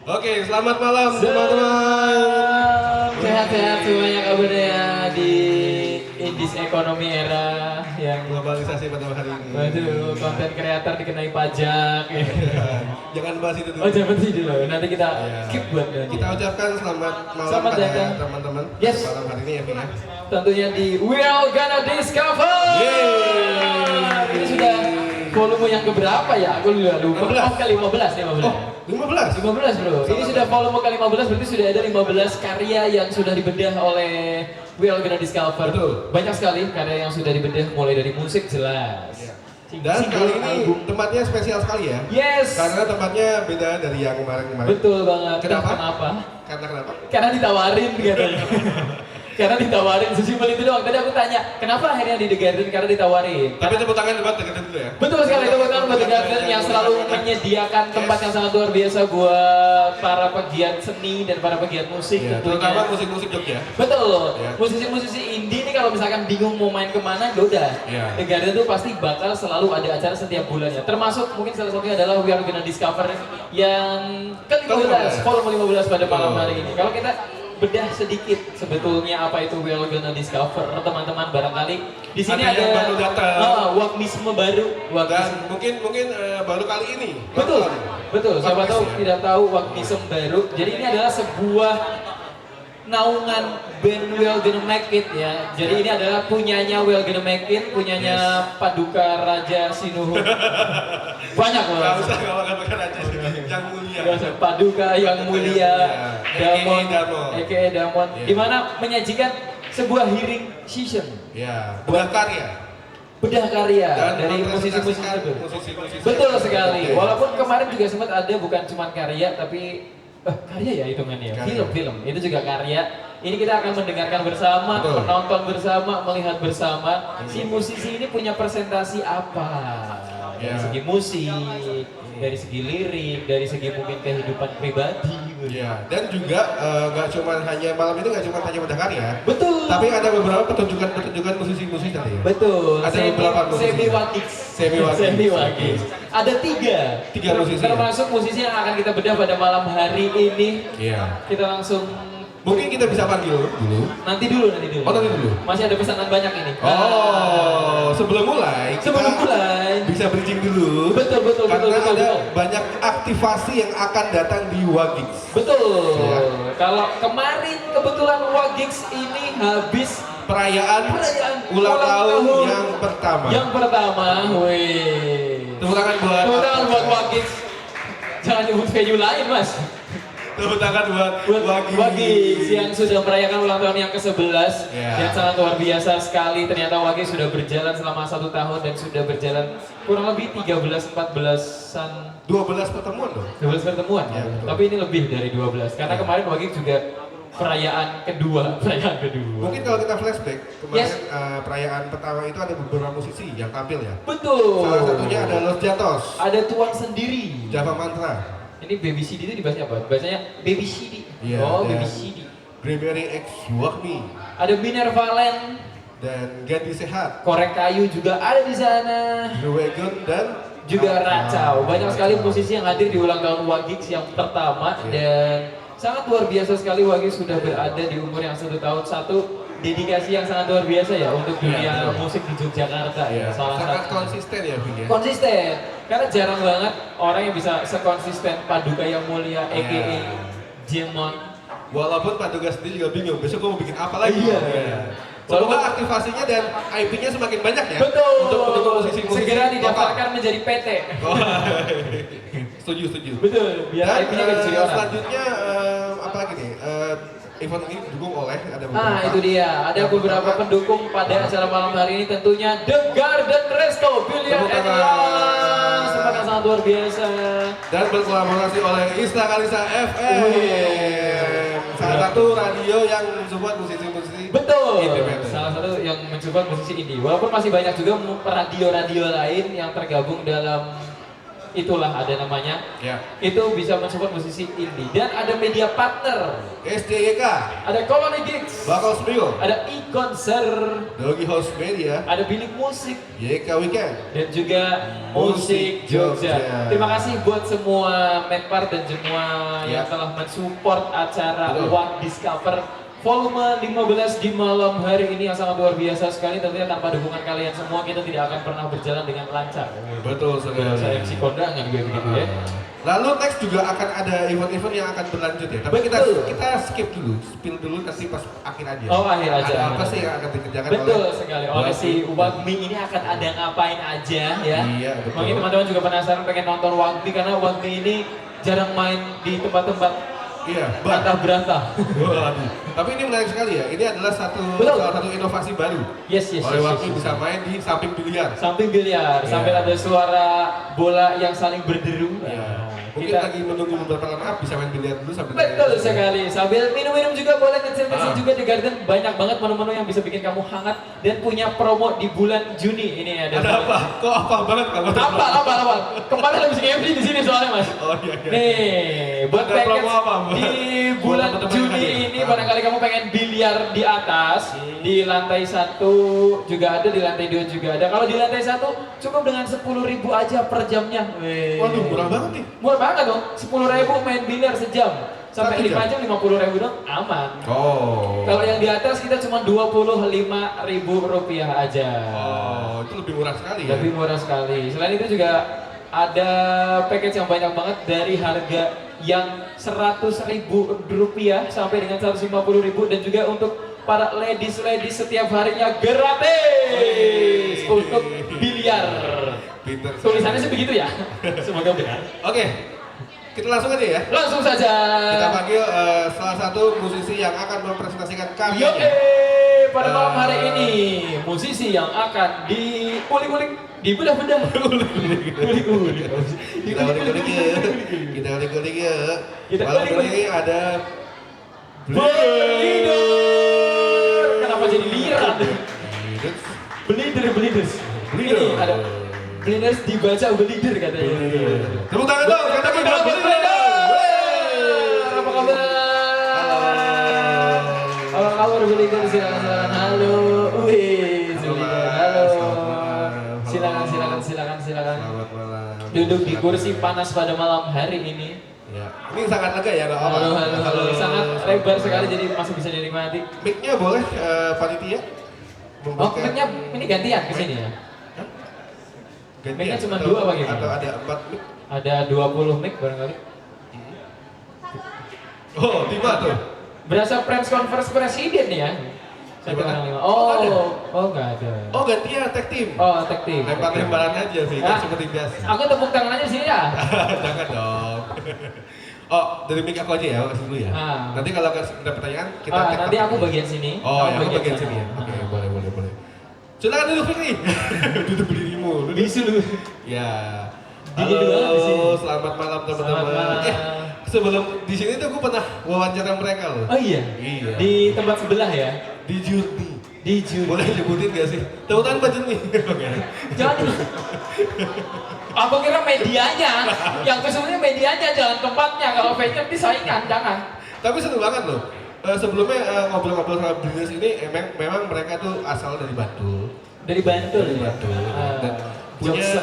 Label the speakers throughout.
Speaker 1: Oke, selamat malam teman-teman.
Speaker 2: Sehat-sehat semuanya kabarnya di Indies Ekonomi Era yang
Speaker 1: Globalisasi pada hari ini.
Speaker 2: waduh, konten kreator dikenai pajak.
Speaker 1: Jangan bahas itu dulu.
Speaker 2: Oh jangan sih dulu, nanti kita
Speaker 1: Ya.
Speaker 2: keep buat nanti.
Speaker 1: Kita ucapkan selamat malam
Speaker 2: Selamat
Speaker 1: pada
Speaker 2: datang.
Speaker 1: teman-teman.
Speaker 2: Yes.
Speaker 1: Malam hari ini ya, Vin ya.
Speaker 2: Tentunya di We All Gonna Discover.
Speaker 1: Yeay.
Speaker 2: Ini sudah volume yang keberapa ya? Aku udah lupa.
Speaker 1: 15.
Speaker 2: Oh, ke 15, 15.
Speaker 1: Oh, 15.
Speaker 2: 15 bro, ini sudah volume ke-15 berarti sudah ada 15 karya yang sudah dibedah oleh We All Gonna Discover.
Speaker 1: Betul.
Speaker 2: Banyak sekali karya yang sudah dibedah mulai dari musik jelas.
Speaker 1: Ya. Dan
Speaker 2: Single,
Speaker 1: kali ini
Speaker 2: album.
Speaker 1: tempatnya spesial sekali ya.
Speaker 2: Yes.
Speaker 1: Karena tempatnya beda dari yang kemarin-kemarin.
Speaker 2: Betul banget.
Speaker 1: Kenapa?
Speaker 2: Kenapa?
Speaker 1: Karena kenapa?
Speaker 2: Karena ditawarin katanya. Karena ditawarin, sesimpel itu doang. Tadi aku tanya, kenapa akhirnya di The Garden? Karena ditawarin.
Speaker 1: Tapi tepuk tangan buat deketin dulu ya.
Speaker 2: Betul sekali, teman-teman buat The Garden yang selalu menyediakan tempat yang sangat luar biasa buat para pegiat seni dan para pegiat musik
Speaker 1: Ya,
Speaker 2: tentunya.
Speaker 1: terutama musik-musik Jogja.
Speaker 2: Betul,
Speaker 1: Ya.
Speaker 2: musisi-musisi indie ini kalau misalkan bingung mau main kemana, udah.
Speaker 1: Ya.
Speaker 2: The Garden tuh pasti bakal selalu ada acara setiap bulannya. Termasuk mungkin salah satunya adalah We Are Gonna Discover yang ke-15, volume 15 pada malam hari ini. Kalau kita bedah sedikit sebetulnya apa itu We Are Gonna Discover, teman-teman barangkali di sini
Speaker 1: Ada yang
Speaker 2: ada
Speaker 1: baru datang.
Speaker 2: wakmisme baru,
Speaker 1: Dan mungkin baru kali ini.
Speaker 2: betul, betul. Siapa tahu
Speaker 1: ya.
Speaker 2: tidak tahu wakmisme baru. Jadi ini adalah sebuah naungan band We All Gonna Make It ya. Jadi ini adalah punyanya We All Gonna Make It, punyanya Paduka Raja Sinuhun. Banyak loh.
Speaker 1: Gak usah ngomong-ngomong aja sih. Yang mulia.
Speaker 2: Gak usah. Paduka yang mulia, Damon,
Speaker 1: Damon.
Speaker 2: aka Damon,
Speaker 1: Iya.
Speaker 2: dimana menyajikan sebuah hearing session,
Speaker 1: Ya, buat karya.
Speaker 2: bedah karya
Speaker 1: Dan
Speaker 2: dari musisi-musisi
Speaker 1: merepresentasikan
Speaker 2: tersebut.
Speaker 1: musisi-musisi.
Speaker 2: Betul sekali.
Speaker 1: Oke.
Speaker 2: Walaupun kemarin juga sempat ada bukan cuma karya tapi karya ya hitungannya.
Speaker 1: Karya.
Speaker 2: Film-film itu juga karya. Ini kita akan mendengarkan bersama,
Speaker 1: Betul.
Speaker 2: menonton bersama, melihat bersama si musisi ini punya presentasi apa. Dari
Speaker 1: Ya.
Speaker 2: segi musik, dari segi lirik, dari segi mungkin kehidupan pribadi.
Speaker 1: Ya, dan juga nggak cuma hanya malam ini nggak cuma hanya bedah karya.
Speaker 2: Betul.
Speaker 1: Tapi ada beberapa pertunjukan musisi-musisi tadi ya.
Speaker 2: Betul.
Speaker 1: Ada beberapa musisi.
Speaker 2: Semi Wagix.
Speaker 1: Semi Wagix.
Speaker 2: Ada tiga.
Speaker 1: Tiga musisi, ya?
Speaker 2: Termasuk musisi yang akan kita bedah pada malam hari ini.
Speaker 1: Iya.
Speaker 2: Kita langsung
Speaker 1: Mungkin kita bisa panggil dulu.
Speaker 2: nanti dulu.
Speaker 1: Oh, nanti dulu.
Speaker 2: Masih ada pesanan banyak ini.
Speaker 1: Oh, sebelum mulai.
Speaker 2: Sebelum
Speaker 1: kita
Speaker 2: mulai.
Speaker 1: Bisa bridging dulu.
Speaker 2: Betul.
Speaker 1: Karena
Speaker 2: betul.
Speaker 1: ada banyak aktivasi yang akan datang di Wagix.
Speaker 2: Betul.
Speaker 1: Ya.
Speaker 2: Kalau kemarin kebetulan Wagix ini habis
Speaker 1: Perayaan ulang tahun yang pertama.
Speaker 2: Yang pertama, wih.
Speaker 1: Tepuk tangan buat.
Speaker 2: Tepuk tangan buat Wagix. Jangan nyebut venue lain, Mas.
Speaker 1: Tepuk tangan buat
Speaker 2: Wagix yang sudah merayakan ulang tahun yang ke-11
Speaker 1: Ya.
Speaker 2: dan sangat luar biasa sekali. Ternyata Wagix sudah berjalan selama 1 tahun dan sudah berjalan kurang lebih 13-14an
Speaker 1: 12 pertemuan dong.
Speaker 2: 12 pertemuan.
Speaker 1: Ya, betul.
Speaker 2: Tapi ini lebih dari 12 karena
Speaker 1: Ya.
Speaker 2: kemarin Wagix juga perayaan kedua.
Speaker 1: Mungkin kalau kita flashback kemarin
Speaker 2: Yes.
Speaker 1: perayaan pertama itu ada beberapa musisi yang tampil ya.
Speaker 2: Betul.
Speaker 1: Salah satunya ada Los Jatos,
Speaker 2: Ada Tuan sendiri.
Speaker 1: Java Mantra,
Speaker 2: Ini Baby CD itu dibahasnya apa? Bahasanya Baby CD.
Speaker 1: Iya,
Speaker 2: Oh,
Speaker 1: dan-
Speaker 2: Baby CD.
Speaker 1: Gregory X Wakmi,
Speaker 2: Ada Biner Valen,
Speaker 1: dan Ganti Sehat,
Speaker 2: Korek Kayu juga ada di sana.
Speaker 1: Drewegon, dan
Speaker 2: Juga Racau. Banyak sekali
Speaker 1: Racau.
Speaker 2: musisi yang hadir di ulang tahun Wagix yang pertama
Speaker 1: Iya.
Speaker 2: dan sangat luar biasa sekali Wagix sudah berada di umur yang 1 tahun. Satu dedikasi yang sangat luar biasa ya untuk
Speaker 1: Iya,
Speaker 2: dunia
Speaker 1: betul.
Speaker 2: musik di Yogyakarta
Speaker 1: Ya,
Speaker 2: ya. Salah
Speaker 1: sangat
Speaker 2: satu.
Speaker 1: konsisten ya, Vin ya.
Speaker 2: Konsisten. Karena jarang banget orang yang bisa sekonsisten Paduka yang mulia
Speaker 1: Iya.
Speaker 2: aka Jemon.
Speaker 1: Walaupun Pak Tugas sendiri juga bingung, besok gue mau bikin apa lagi?
Speaker 2: Iya.
Speaker 1: Semoga aktivasinya dan IP-nya semakin banyak ya.
Speaker 2: Betul.
Speaker 1: Untuk mendukung musisi-musisi
Speaker 2: Segera
Speaker 1: lokal.
Speaker 2: didaftarkan menjadi PT.
Speaker 1: Oh, setuju.
Speaker 2: Betul. Biar
Speaker 1: Dan
Speaker 2: IP-nya bisa jadi orang.
Speaker 1: selanjutnya apa lagi nih? Event ini didukung oleh ada beberapa.
Speaker 2: Nah itu dia, ada
Speaker 1: Yang
Speaker 2: beberapa
Speaker 1: pertama,
Speaker 2: pendukung pada acara malam hari ini tentunya The Garden Resto Billiard
Speaker 1: Tepuk
Speaker 2: and
Speaker 1: tangan.
Speaker 2: Lounge, tempat yang sangat luar biasa.
Speaker 1: dan berkolaborasi oleh Ista Kalisa FM.
Speaker 2: Wih.
Speaker 1: Salah satu radio yang mensupport musisi-musisi
Speaker 2: Betul,
Speaker 1: independen.
Speaker 2: salah satu yang mencoba musisi indie. Walaupun masih banyak juga radio-radio lain yang tergabung dalam itulah ada namanya.
Speaker 1: Ya.
Speaker 2: Itu bisa mensupport musisi indie. Dan ada media partner.
Speaker 1: SDYK,
Speaker 2: Ada Colony Gigs.
Speaker 1: Bakal Studio,
Speaker 2: Ada e-konser.
Speaker 1: Doggy House Media,
Speaker 2: Ada Bilik Musik.
Speaker 1: YK Weekend.
Speaker 2: Dan juga Musik Jogja. Terima kasih buat semua member dan semua yang telah mensupport acara
Speaker 1: Betul.
Speaker 2: One Discover volume 15 di malam hari ini yang sangat luar biasa sekali. Tentunya tanpa dukungan kalian semua kita tidak akan pernah berjalan dengan lancar.
Speaker 1: Betul sekali.
Speaker 2: Saya MC kondangan gue begitu ya.
Speaker 1: Lalu next juga akan ada event-event yang akan berlanjut ya. Tapi kita skip dulu, spill dulu nanti pas akhir aja.
Speaker 2: Oh, akhir aja.
Speaker 1: Ada apa sih yang akan dikerjakan
Speaker 2: Betul
Speaker 1: oleh
Speaker 2: sekali. Oleh si Wagmi ini akan ada ngapain aja ya.
Speaker 1: Iya, betul.
Speaker 2: Mungkin teman-teman juga penasaran pengen nonton Wagmi karena Wagmi ini jarang main di tempat-tempat
Speaker 1: Iya,
Speaker 2: berantah.
Speaker 1: Waduh. Tapi ini menarik sekali ya. Ini adalah salah satu inovasi baru.
Speaker 2: Yes.
Speaker 1: Oleh waktu bisa main di samping biliar.
Speaker 2: Samping biliar,
Speaker 1: Iya.
Speaker 2: sambil ada suara bola yang saling berderu.
Speaker 1: Iya. Mungkin
Speaker 2: Kita
Speaker 1: lagi menunggu beberapa lama bisa main biliar dulu sambil
Speaker 2: betul sekali. Sambil minum-minum juga boleh kecil-kecil
Speaker 1: Ah.
Speaker 2: juga di Garden. Banyak banget menu-menu yang bisa bikin kamu hangat dan punya promo di bulan Juni ini ada.
Speaker 1: Ada apa? Kok apa banget kamu?
Speaker 2: Apa? Kemarin habis nge-MD di sini soalnya Mas.
Speaker 1: Oh iya.
Speaker 2: Nih, buat
Speaker 1: Ada promo
Speaker 2: package
Speaker 1: apa, Mbak?
Speaker 2: di
Speaker 1: Buat
Speaker 2: bulan
Speaker 1: teman-teman
Speaker 2: Juni
Speaker 1: yang hadir.
Speaker 2: ini barangkali kamu pengen biliar di atas, di lantai 1 juga ada, di lantai 2 juga ada. Kalau di lantai 1 cukup dengan 10.000 aja per jamnya. Wih.
Speaker 1: Waduh, murah banget nih.
Speaker 2: Murah banget dong, 10.000 main biliar sejam. Sampai
Speaker 1: 1
Speaker 2: 5
Speaker 1: jam?
Speaker 2: jam 50.000 dong, aman.
Speaker 1: Oh.
Speaker 2: Kalau yang di atas kita cuma 25.000 rupiah aja.
Speaker 1: Oh, itu lebih murah sekali ya.
Speaker 2: Lebih murah sekali. Selain itu juga ada package yang banyak banget dari harga yang 100.000 rupiah sampai dengan 150.000 dan juga untuk para ladies setiap harinya gratis untuk biliar.
Speaker 1: Pinter.
Speaker 2: Tulisannya sih begitu ya. Semoga benar.
Speaker 1: Oke. Kita langsung aja ya.
Speaker 2: Langsung saja.
Speaker 1: Kita panggil salah satu musisi yang akan mempresentasikan karyanya.
Speaker 2: Pada malam hari ini musisi yang akan diulik-ulik, dibedah-bedah. Ulik-ulik.
Speaker 1: Kita ulik-ulik ya. Kita ulik-ulik ya.
Speaker 2: Kita
Speaker 1: Malam
Speaker 2: ulik-ulik.
Speaker 1: ini ada
Speaker 2: Bleeder. Kenapa jadi lirat?
Speaker 1: Bleeder.
Speaker 2: Bleeders.
Speaker 1: Bleeder.
Speaker 2: Ini ada Bleeders dibaca Bleeder katanya.
Speaker 1: Tepuk tangan dong, kata kita Bleeder.
Speaker 2: Apa kabar? Apa kabar Bleeder? Silakan. Halo. Wih, Bleeder. Halo. Silakan.
Speaker 1: Selamat malam.
Speaker 2: Duduk di kursi panas pada malam hari ini.
Speaker 1: Ya. Ini sangat lega ya, nggak apa-apa.
Speaker 2: Halo. Sangat lebar sekali jadi masih bisa dinikmati.
Speaker 1: Mic-nya boleh panitia?
Speaker 2: Oh, mic-nya ini gantian ke sini ya?
Speaker 1: Gantian?
Speaker 2: mic-nya cuma
Speaker 1: Atau-
Speaker 2: 2 apa gimana?
Speaker 1: Atau ada 4 mic?
Speaker 2: Ada 20 mic barangkali.
Speaker 1: Oh, 5 tuh.
Speaker 2: Berasa press conference presiden nih ya? Satu
Speaker 1: Gimana?
Speaker 2: orang 5.
Speaker 1: Oh,
Speaker 2: Nggak ada.
Speaker 1: Oh, gantian tag team.
Speaker 2: Oh, tag team.
Speaker 1: Lempar-lemparan aja sih,
Speaker 2: Ah.
Speaker 1: kan seperti biasa.
Speaker 2: Aku tepuk tangan aja di sini ya.
Speaker 1: Jangan dong. Oh, dari mic aku aja ya, kasih dulu ya.
Speaker 2: Ah.
Speaker 1: Nanti kalau ada pertanyaan, kita tag
Speaker 2: Nanti
Speaker 1: up.
Speaker 2: aku bagian sini.
Speaker 1: Oh,
Speaker 2: kamu
Speaker 1: ya, aku bagian sini ya.
Speaker 2: sana.
Speaker 1: Oke, boleh. Silakan duduk Fikri. Duduk berdirimu. Duduk.
Speaker 2: Bisu dulu.
Speaker 1: Ya.
Speaker 2: Dingin banget di sini.
Speaker 1: Selamat malam
Speaker 2: Selamat
Speaker 1: teman-teman.
Speaker 2: malam.
Speaker 1: Sebelum di sini tuh aku pernah wawancara mereka loh.
Speaker 2: Oh iya?
Speaker 1: Iya.
Speaker 2: Di tempat sebelah ya?
Speaker 1: Di Jurni.
Speaker 2: Di Juni.
Speaker 1: Boleh nyebutin gak sih? Tepuk tangan Pak Jurni. Oke.
Speaker 2: Jangan. Aku kira medianya. Yang kesulitan medianya, jangan tempatnya. Kalau venue nanti saingan, jangan.
Speaker 1: Tapi seru banget loh. Sebelumnya ngobrol-ngobrol sama Brilliance ini memang mereka tuh asal dari Bantul.
Speaker 2: Dari Bantul ya?
Speaker 1: Bantul. Dan punya
Speaker 2: Joksel.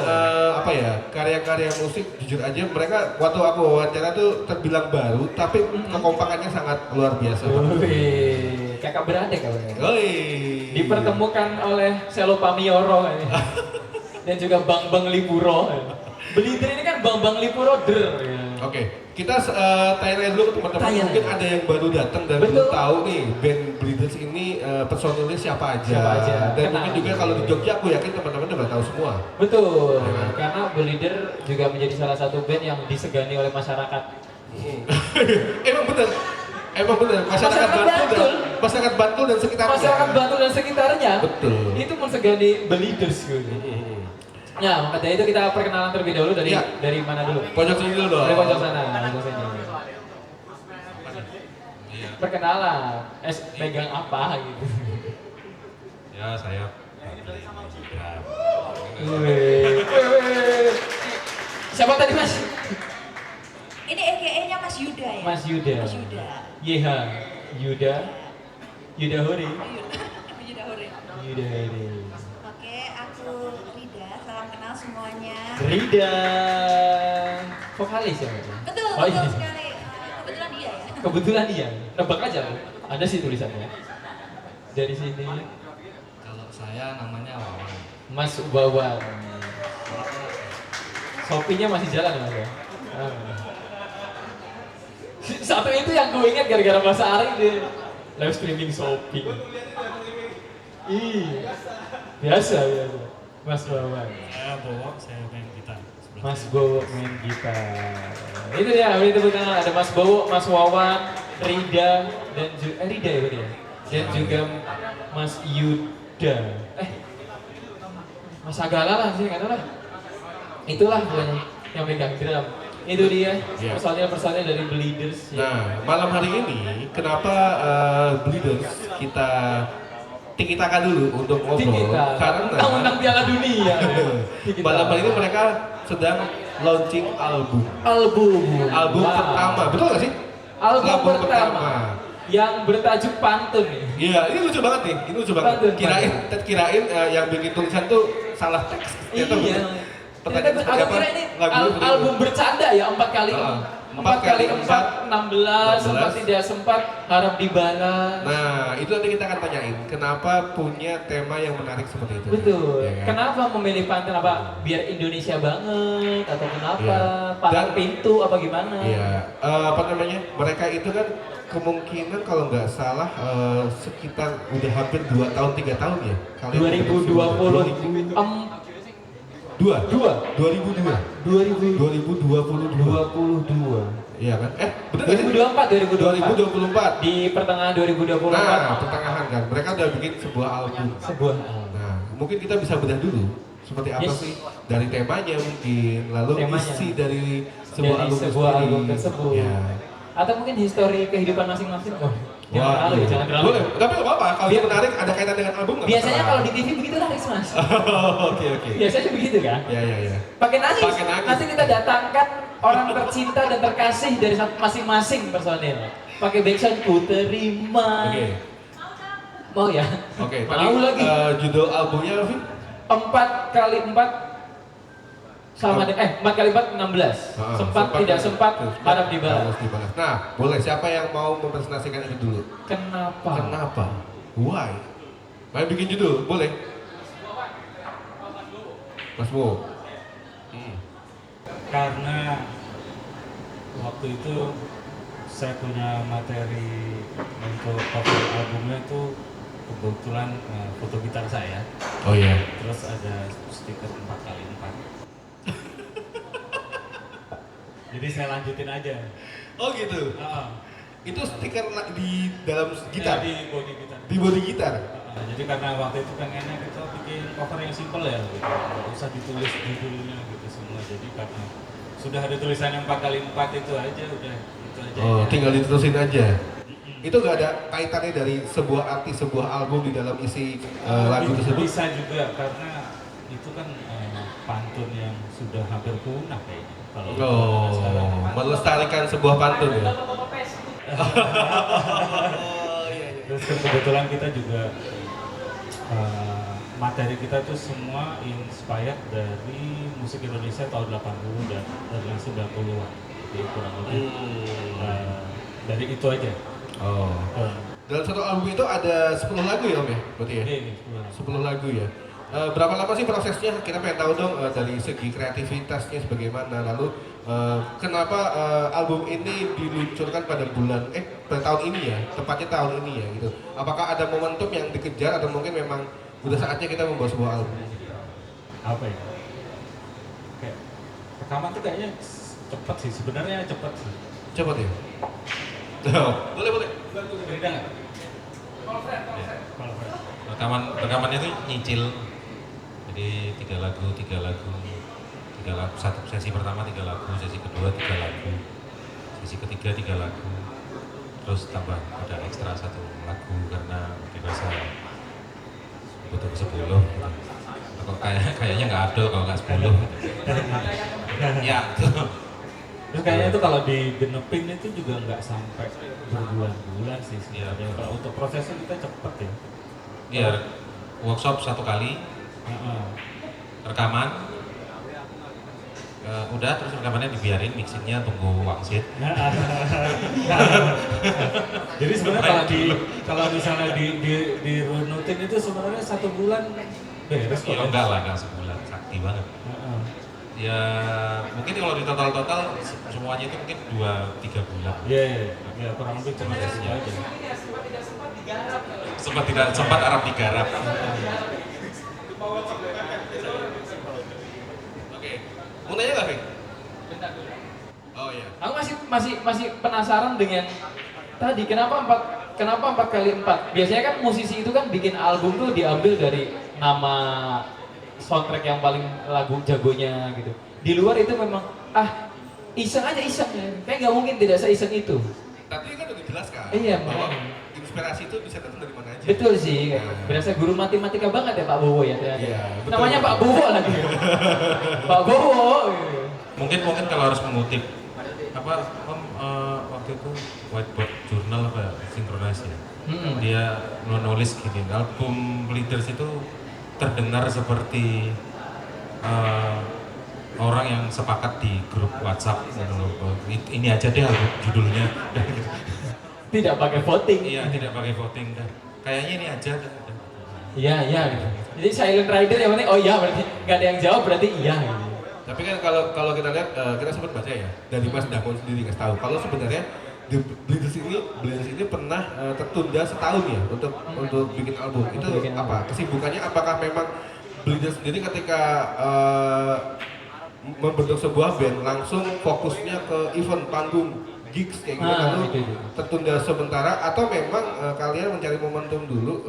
Speaker 1: apa ya, karya-karya musik jujur aja mereka waktu aku wawancara tuh terbilang baru tapi kekompakannya sangat luar biasa.
Speaker 2: Wih, kakak beradik kabarnya.
Speaker 1: Oi.
Speaker 2: Dipertemukan oleh Selo Pamioro ini. Dan juga Bang Lipuro. Beliter ini kan Bang Lipuro der. Ya.
Speaker 1: Oke, kita tanya dulu ke teman-teman.
Speaker 2: Tanya.
Speaker 1: Mungkin ada yang baru datang dan
Speaker 2: Betul.
Speaker 1: belum tahu nih band Bleeders ini personilnya siapa aja.
Speaker 2: Siapa aja.
Speaker 1: Dan
Speaker 2: Kenal.
Speaker 1: mungkin juga kalau di Jogja aku yakin teman-teman udah tahu semua.
Speaker 2: Betul,
Speaker 1: Ya.
Speaker 2: karena Beliter juga menjadi salah satu band yang disegani oleh masyarakat.
Speaker 1: Emang bener. Masyarakat
Speaker 2: Masyarakat
Speaker 1: Bantul dan sekitarnya.
Speaker 2: Masyarakat Bantul dan sekitarnya
Speaker 1: Betul.
Speaker 2: itu mensegani Beliters gitu. Ya, maka dari itu kita perkenalan terlebih dahulu dari
Speaker 1: Ya.
Speaker 2: dari mana dulu?
Speaker 1: Pojok sini dulu dong.
Speaker 2: Dari pojok sana, pojok sini. Perkenalan, pegang apa gitu.
Speaker 3: Ya saya
Speaker 2: Wih. Siapa tadi Mas?
Speaker 4: Ini EKE-nya Mas Yuda ya?
Speaker 2: Mas Yuda.
Speaker 4: Mas Yuda.
Speaker 2: YH Yuda. Yuda Hori.
Speaker 4: Yuda Hore.
Speaker 2: Yuda Hori.
Speaker 4: Oke, aku Rida. Salam kenal semuanya.
Speaker 2: Rida. Vokalis ya?
Speaker 4: Betul,
Speaker 2: Oh,
Speaker 4: betul
Speaker 2: iya.
Speaker 4: sekali. Kebetulan dia ya.
Speaker 2: Kebetulan iya. Nebak aja Bu. Ada sih tulisannya. Dari sini
Speaker 5: Kalau saya namanya Wawan.
Speaker 2: Mas Wawan. Shopee-nya masih jalan Mas ya? Ah. Satu itu yang gue ingat gara-gara Mas Ari deh. Live streaming Shopee. Ih, biasa. Mas Wawan.
Speaker 5: Saya Bowo, saya main gitar.
Speaker 2: Mas Bowo main gitar. Itu dia, beri tepuk tangan. Ada Mas Bowo, Mas Wawan, Rida, dan juga Rida ya berarti ya? Dan juga Mas Yuda. Mas Agala lah sih, nggak tahu lah. Itulah pokoknya yang pegang drum. Itu dia
Speaker 1: Iya.
Speaker 2: personil-personil dari Bleeders.
Speaker 1: Nah, malam hari ini kenapa Bleeders kita tiki-taka dulu untuk ngobrol?
Speaker 2: Kita
Speaker 1: Karena
Speaker 2: undang Piala Dunia.
Speaker 1: malam hari ini mereka sedang launching album. Album
Speaker 2: Wow.
Speaker 1: pertama, betul nggak sih?
Speaker 2: Album pertama yang bertajuk Pantun nih.
Speaker 1: Iya, ini lucu banget nih. Ini lucu banget.
Speaker 2: Pantun,
Speaker 1: Kirain yang bikin tulisan tuh salah teks. Ternyata
Speaker 2: Iya.
Speaker 1: bener. Pertanyaan
Speaker 2: Ternyata
Speaker 1: seperti
Speaker 2: aku
Speaker 1: apa?
Speaker 2: kira ini
Speaker 1: Lagunya seperti
Speaker 2: album
Speaker 1: apa?
Speaker 2: bercanda ya 4 kali.
Speaker 1: Heeh.
Speaker 2: 4 kali 4, 16,
Speaker 1: 16.
Speaker 2: sempat tidak sempat, harap dibalas.
Speaker 1: Nah, itu nanti kita akan tanyain kenapa punya tema yang menarik seperti itu.
Speaker 2: Betul.
Speaker 1: Ya kan?
Speaker 2: Kenapa memilih pantun apa? Biar Indonesia banget atau kenapa?
Speaker 1: Iya.
Speaker 2: Palang
Speaker 1: Dan-
Speaker 2: pintu apa gimana?
Speaker 1: Iya, apa namanya? Mereka itu kan kemungkinan kalau nggak salah sekitar udah hampir 2 tahun 3 tahun ya. Kalian
Speaker 2: 2020
Speaker 1: 2002.
Speaker 2: 2022.
Speaker 1: Iya kan? Bener nggak sih?
Speaker 2: 2024.
Speaker 1: 2024.
Speaker 2: Di pertengahan 2024
Speaker 1: Nah, pertengahan kan. Mereka udah bikin sebuah album.
Speaker 2: sebuah
Speaker 1: Nah, mungkin kita bisa bedah dulu seperti apa
Speaker 2: Yes.
Speaker 1: sih dari temanya mungkin, lalu
Speaker 2: Temanya.
Speaker 1: isi dari sebuah
Speaker 2: dari
Speaker 1: album
Speaker 2: sebuah
Speaker 1: sendiri.
Speaker 2: album tersebut.
Speaker 1: Ya.
Speaker 2: Atau mungkin histori kehidupan masing-masing. Oh, jangan
Speaker 1: Wah,
Speaker 2: terlalu ya,
Speaker 1: iya.
Speaker 2: jangan terlalu.
Speaker 1: Boleh, tapi nggak apa-apa. Kalau
Speaker 2: Biar-
Speaker 1: itu menarik, ada kaitan dengan album nggak
Speaker 2: Biasanya
Speaker 1: masalah.
Speaker 2: kalau di TV begitu laris Mas.
Speaker 1: Oke, oke.
Speaker 2: Biasanya begitu kan?
Speaker 1: Ya, ya, ya.
Speaker 2: Pakai nangis.
Speaker 1: Pakai nangis.
Speaker 2: Nanti kita datangkan orang tercinta dan terkasih dari masing-masing personil. Pakai backsound ku terima.
Speaker 1: Oke.
Speaker 2: Mau ya?
Speaker 1: Oke,
Speaker 2: Mau lagi.
Speaker 1: Judul albumnya apa sih?
Speaker 2: 4 kali 4 sama 4 kali 4 16.
Speaker 1: Ah,
Speaker 2: Sempat tidak sempat harap dibalas.
Speaker 1: Harus dibalas. Nah, boleh siapa yang mau mempresentasikan itu dulu?
Speaker 2: Kenapa?
Speaker 1: Kenapa? Why? Main bikin judul, boleh? Mas Bo.
Speaker 5: Karena waktu itu saya punya materi untuk cover albumnya itu kebetulan foto gitar saya,
Speaker 1: Oh iya.
Speaker 5: terus ada stiker 4x4. Jadi saya lanjutin aja.
Speaker 1: Oh gitu. Itu stiker di dalam gitar,
Speaker 5: Ya, di body gitar.
Speaker 1: di body gitar.
Speaker 5: Jadi karena waktu itu pengennya kita bikin cover yang simple ya, gitu. Nggak usah ditulis judulnya gitu semua. Jadi karena sudah ada tulisan yang 4x4 itu aja, udah itu aja.
Speaker 1: Oh,
Speaker 5: ya.
Speaker 1: tinggal diterusin aja. Itu nggak ada kaitannya dari sebuah arti sebuah album di dalam isi lagu tersebut?
Speaker 5: Bisa juga karena itu kan pantun yang sudah hampir punah kayaknya. Kalau
Speaker 1: Oh,
Speaker 5: sekarang.
Speaker 1: melestarikan sebuah pantun ya.
Speaker 5: Terus kan kebetulan kita juga materi kita tuh semua inspired dari musik Indonesia tahun 80 dan yang 90-an. Jadi kurang lebih dari itu aja.
Speaker 1: Oh. Dalam satu album itu ada 10 lagu ya Om ya? Berarti ya?
Speaker 5: Oke,
Speaker 1: 10 lagu ya. Berapa lama sih prosesnya? Kita pengen tahu dong dari segi kreativitasnya sebagaimana. Lalu kenapa album ini diluncurkan pada pada tahun ini ya? Tepatnya tahun ini ya gitu. Apakah ada momentum yang dikejar atau mungkin memang udah saatnya kita membuat sebuah album?
Speaker 5: Apa ya? Kayak rekaman tuh kayaknya cepet sih, sebenarnya cepet sih.
Speaker 1: Cepet ya? Boleh.
Speaker 5: Beda nggak? Kalau Fred.
Speaker 3: Rekamannya tuh nyicil. Jadi 3 lagu, satu sesi pertama 3 lagu, sesi kedua 3 lagu, sesi ketiga 3 lagu, terus tambah ada ekstra 1 lagu karena dirasa butuh 10 gitu. Kok kayaknya nggak ada kalau nggak 10 gitu. Ya,
Speaker 5: Terus kayaknya itu kalau digenepin itu juga nggak sampai berbulan-bulan sih sebenarnya.
Speaker 3: Iya.
Speaker 5: Kalau untuk prosesnya kita cepet ya.
Speaker 3: ya workshop 1 kali,
Speaker 5: Heeh.
Speaker 3: rekaman, udah terus rekamannya dibiarin, mixingnya tunggu wangsit.
Speaker 5: Jadi sebenarnya kalau misalnya dirunutin itu sebenarnya 1 bulan beres kok.
Speaker 3: Ya enggak lah, enggak sebulan, sakti banget.
Speaker 5: Heeh.
Speaker 3: Ya mungkin kalau di total semuanya itu mungkin 2-3 bulan.
Speaker 5: Iya, ya kurang lebih cuma itu aja.
Speaker 3: Sempat Arab digarap.
Speaker 1: Oke. Mau nanya nggak, Fik? Oh iya.
Speaker 2: Aku masih penasaran dengan tadi kenapa 4 kali 4? Biasanya kan musisi itu kan bikin album tuh diambil dari nama soundtrack yang paling lagu jagonya gitu. Di luar itu memang iseng aja iseng ya. Kayak nggak mungkin tidak seiseng itu.
Speaker 1: Tapi kan udah dijelaskan
Speaker 2: Iya,
Speaker 1: bahwa
Speaker 2: makanya.
Speaker 1: inspirasi itu bisa datang dari mana aja.
Speaker 2: Betul sih, berasa guru matematika banget ya Pak Bowo ya ternyata.
Speaker 1: Iya, betul.
Speaker 2: Namanya Pak Bowo lagi. Pak Bowo. Gitu.
Speaker 3: Mungkin kalau harus mengutip apa waktu itu whiteboard jurnal apa sinkronis ya. Dia menulis gini, album Leaders itu terdengar seperti orang yang sepakat di grup WhatsApp gitu loh. Ini aja deh album judulnya.
Speaker 2: Tidak pakai voting.
Speaker 3: Iya, tidak pakai voting dah. Kayaknya ini aja dah.
Speaker 2: Iya, gitu. Jadi silent rider yang penting oh iya berarti nggak ada yang jawab berarti iya gitu.
Speaker 1: Tapi kan kalau kita lihat kita sempat baca ya dari Mas Damon sendiri nggak tahu kalau sebenarnya Bleeders ini pernah tertunda setahun ya untuk bikin album. Itu
Speaker 2: bikin
Speaker 1: apa? Kesibukannya apakah memang Bleeders sendiri ketika membentuk sebuah band langsung fokusnya ke event panggung gigs kayak gitu lalu
Speaker 2: gitu.
Speaker 1: tertunda sementara atau memang kalian mencari momentum dulu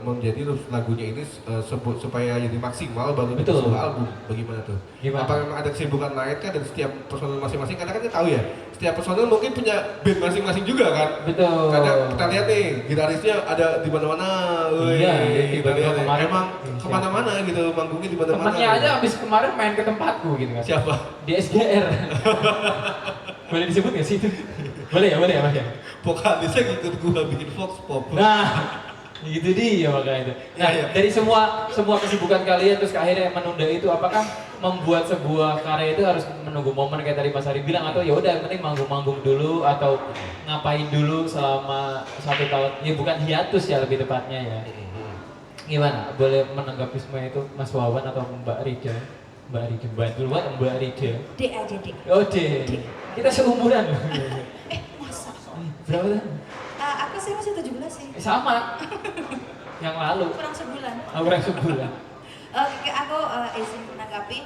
Speaker 1: menjadi lagunya ini supaya jadi maksimal baru bikin
Speaker 2: Betul.
Speaker 1: sebuah album bagaimana tuh?
Speaker 2: Gimana?
Speaker 1: Apa memang ada kesibukan lain kan dari setiap personel masing-masing karena kan kita tahu ya setiap personel mungkin punya band masing-masing juga kan?
Speaker 2: Betul.
Speaker 1: Kadang kita lihat nih gitarisnya ada di mana-mana,
Speaker 2: Iya,
Speaker 1: gitu
Speaker 2: baru
Speaker 1: ya.
Speaker 2: kemarin.
Speaker 1: Emang kemana-mana gitu manggungnya di mana-mana.
Speaker 2: Temennya
Speaker 1: gitu.
Speaker 2: aja habis kemarin main ke tempatku gitu kan.
Speaker 1: Siapa?
Speaker 2: Di SGR. Boleh disebut nggak sih itu? Boleh ya Mas ya.
Speaker 1: Vokalisnya ikut gua bikin Vox Pop.
Speaker 2: Nah, itu dia makanya itu. Nah,
Speaker 1: Iya.
Speaker 2: dari semua kesibukan kalian terus akhirnya menunda itu, apakah membuat sebuah karya itu harus menunggu momen kayak tadi Mas Ari bilang atau ya udah yang penting manggung-manggung dulu atau ngapain dulu selama 1 tahun? Ya bukan hiatus ya lebih tepatnya ya. Gimana? Boleh menanggapi semua itu Mas Wawan atau Mbak Rida? Mbak Rida, Mbak Rida.
Speaker 4: D aja D.
Speaker 2: Oh, kita seumuran.
Speaker 4: Masa?
Speaker 2: Berapa tahun?
Speaker 4: Aku sih masih 17 sih.
Speaker 2: Sama. Yang lalu.
Speaker 4: Kurang sebulan.
Speaker 2: Kurang sebulan.
Speaker 4: Oke, aku izin menanggapi.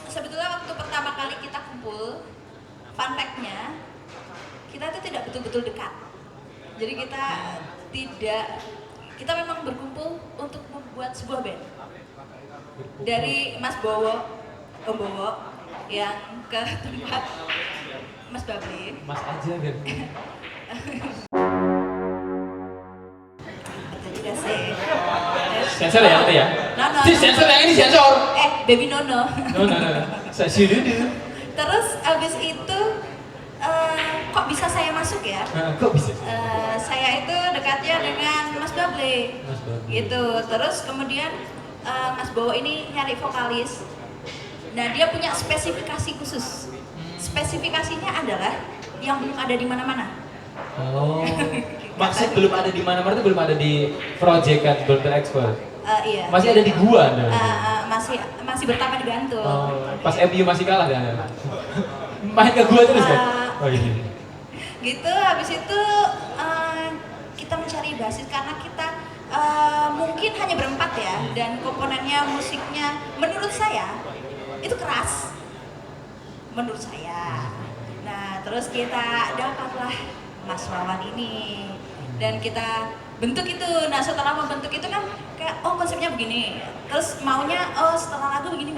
Speaker 4: Sebetulnya waktu pertama kali kita kumpul, fun fact-nya, kita itu tidak betul-betul dekat. Jadi kita memang berkumpul untuk membuat sebuah band. Dari Mas Bowo, Om Bowo, yang ke tempat Mas Babli.
Speaker 2: Mas aja biar.
Speaker 4: Betul juga sih.
Speaker 2: Sensor ya nanti ya?
Speaker 4: No.
Speaker 2: Si sensor yang ini sensor.
Speaker 4: Baby Nono.
Speaker 2: No. Saya dulu.
Speaker 4: Terus abis itu kok bisa saya masuk ya?
Speaker 2: Kok bisa?
Speaker 4: Saya itu dekatnya dengan Mas Bable.
Speaker 2: Mas Babli.
Speaker 4: Gitu. Terus kemudian Mas Bowo ini nyari vokalis. Nah, dia punya spesifikasi khusus. Spesifikasinya adalah yang belum ada di mana-mana.
Speaker 2: Oh. Maksud belum ada di mana-mana itu belum ada di project kan, belum terekspor.
Speaker 4: Iya.
Speaker 2: Masih ada di gua nih.
Speaker 4: Masih bertapa di gantung.
Speaker 2: Oh, pas MU masih kalah kan? Main ke gua terus kan? Oh iya.
Speaker 4: Gitu, habis itu kita mencari basis karena kita mungkin hanya berempat ya, dan komponennya musiknya menurut saya itu keras, menurut saya. Nah, terus kita dapatlah Mas Wawan ini dan kita bentuk itu. Nah, setelah membentuk itu kan kayak konsepnya begini, terus maunya setelah lagu begini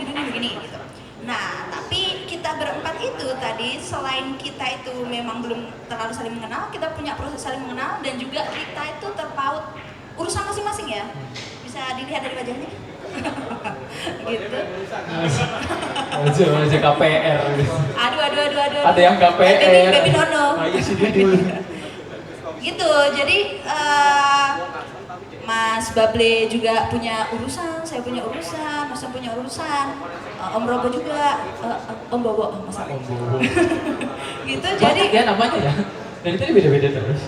Speaker 4: gitu. Nah, tapi kita berempat itu tadi selain kita itu memang belum terlalu saling mengenal, kita punya proses saling mengenal dan juga kita itu terpaut urusan masing-masing ya. Bisa dilihat dari wajahnya. Gitu.
Speaker 2: Aja KPR.
Speaker 4: Aduh.
Speaker 2: Ada yang KPR.
Speaker 4: Baby nono.
Speaker 2: Ayo sih dulu.
Speaker 4: Gitu, jadi Mas Bable juga punya urusan, saya punya urusan, Mas Sam punya urusan, Om Robo juga, Om Bobo, Mas Sam.
Speaker 2: Om Bobo.
Speaker 4: Gitu,
Speaker 2: Jadi
Speaker 4: jadi
Speaker 2: ya namanya ya. Dari tadi beda-beda terus.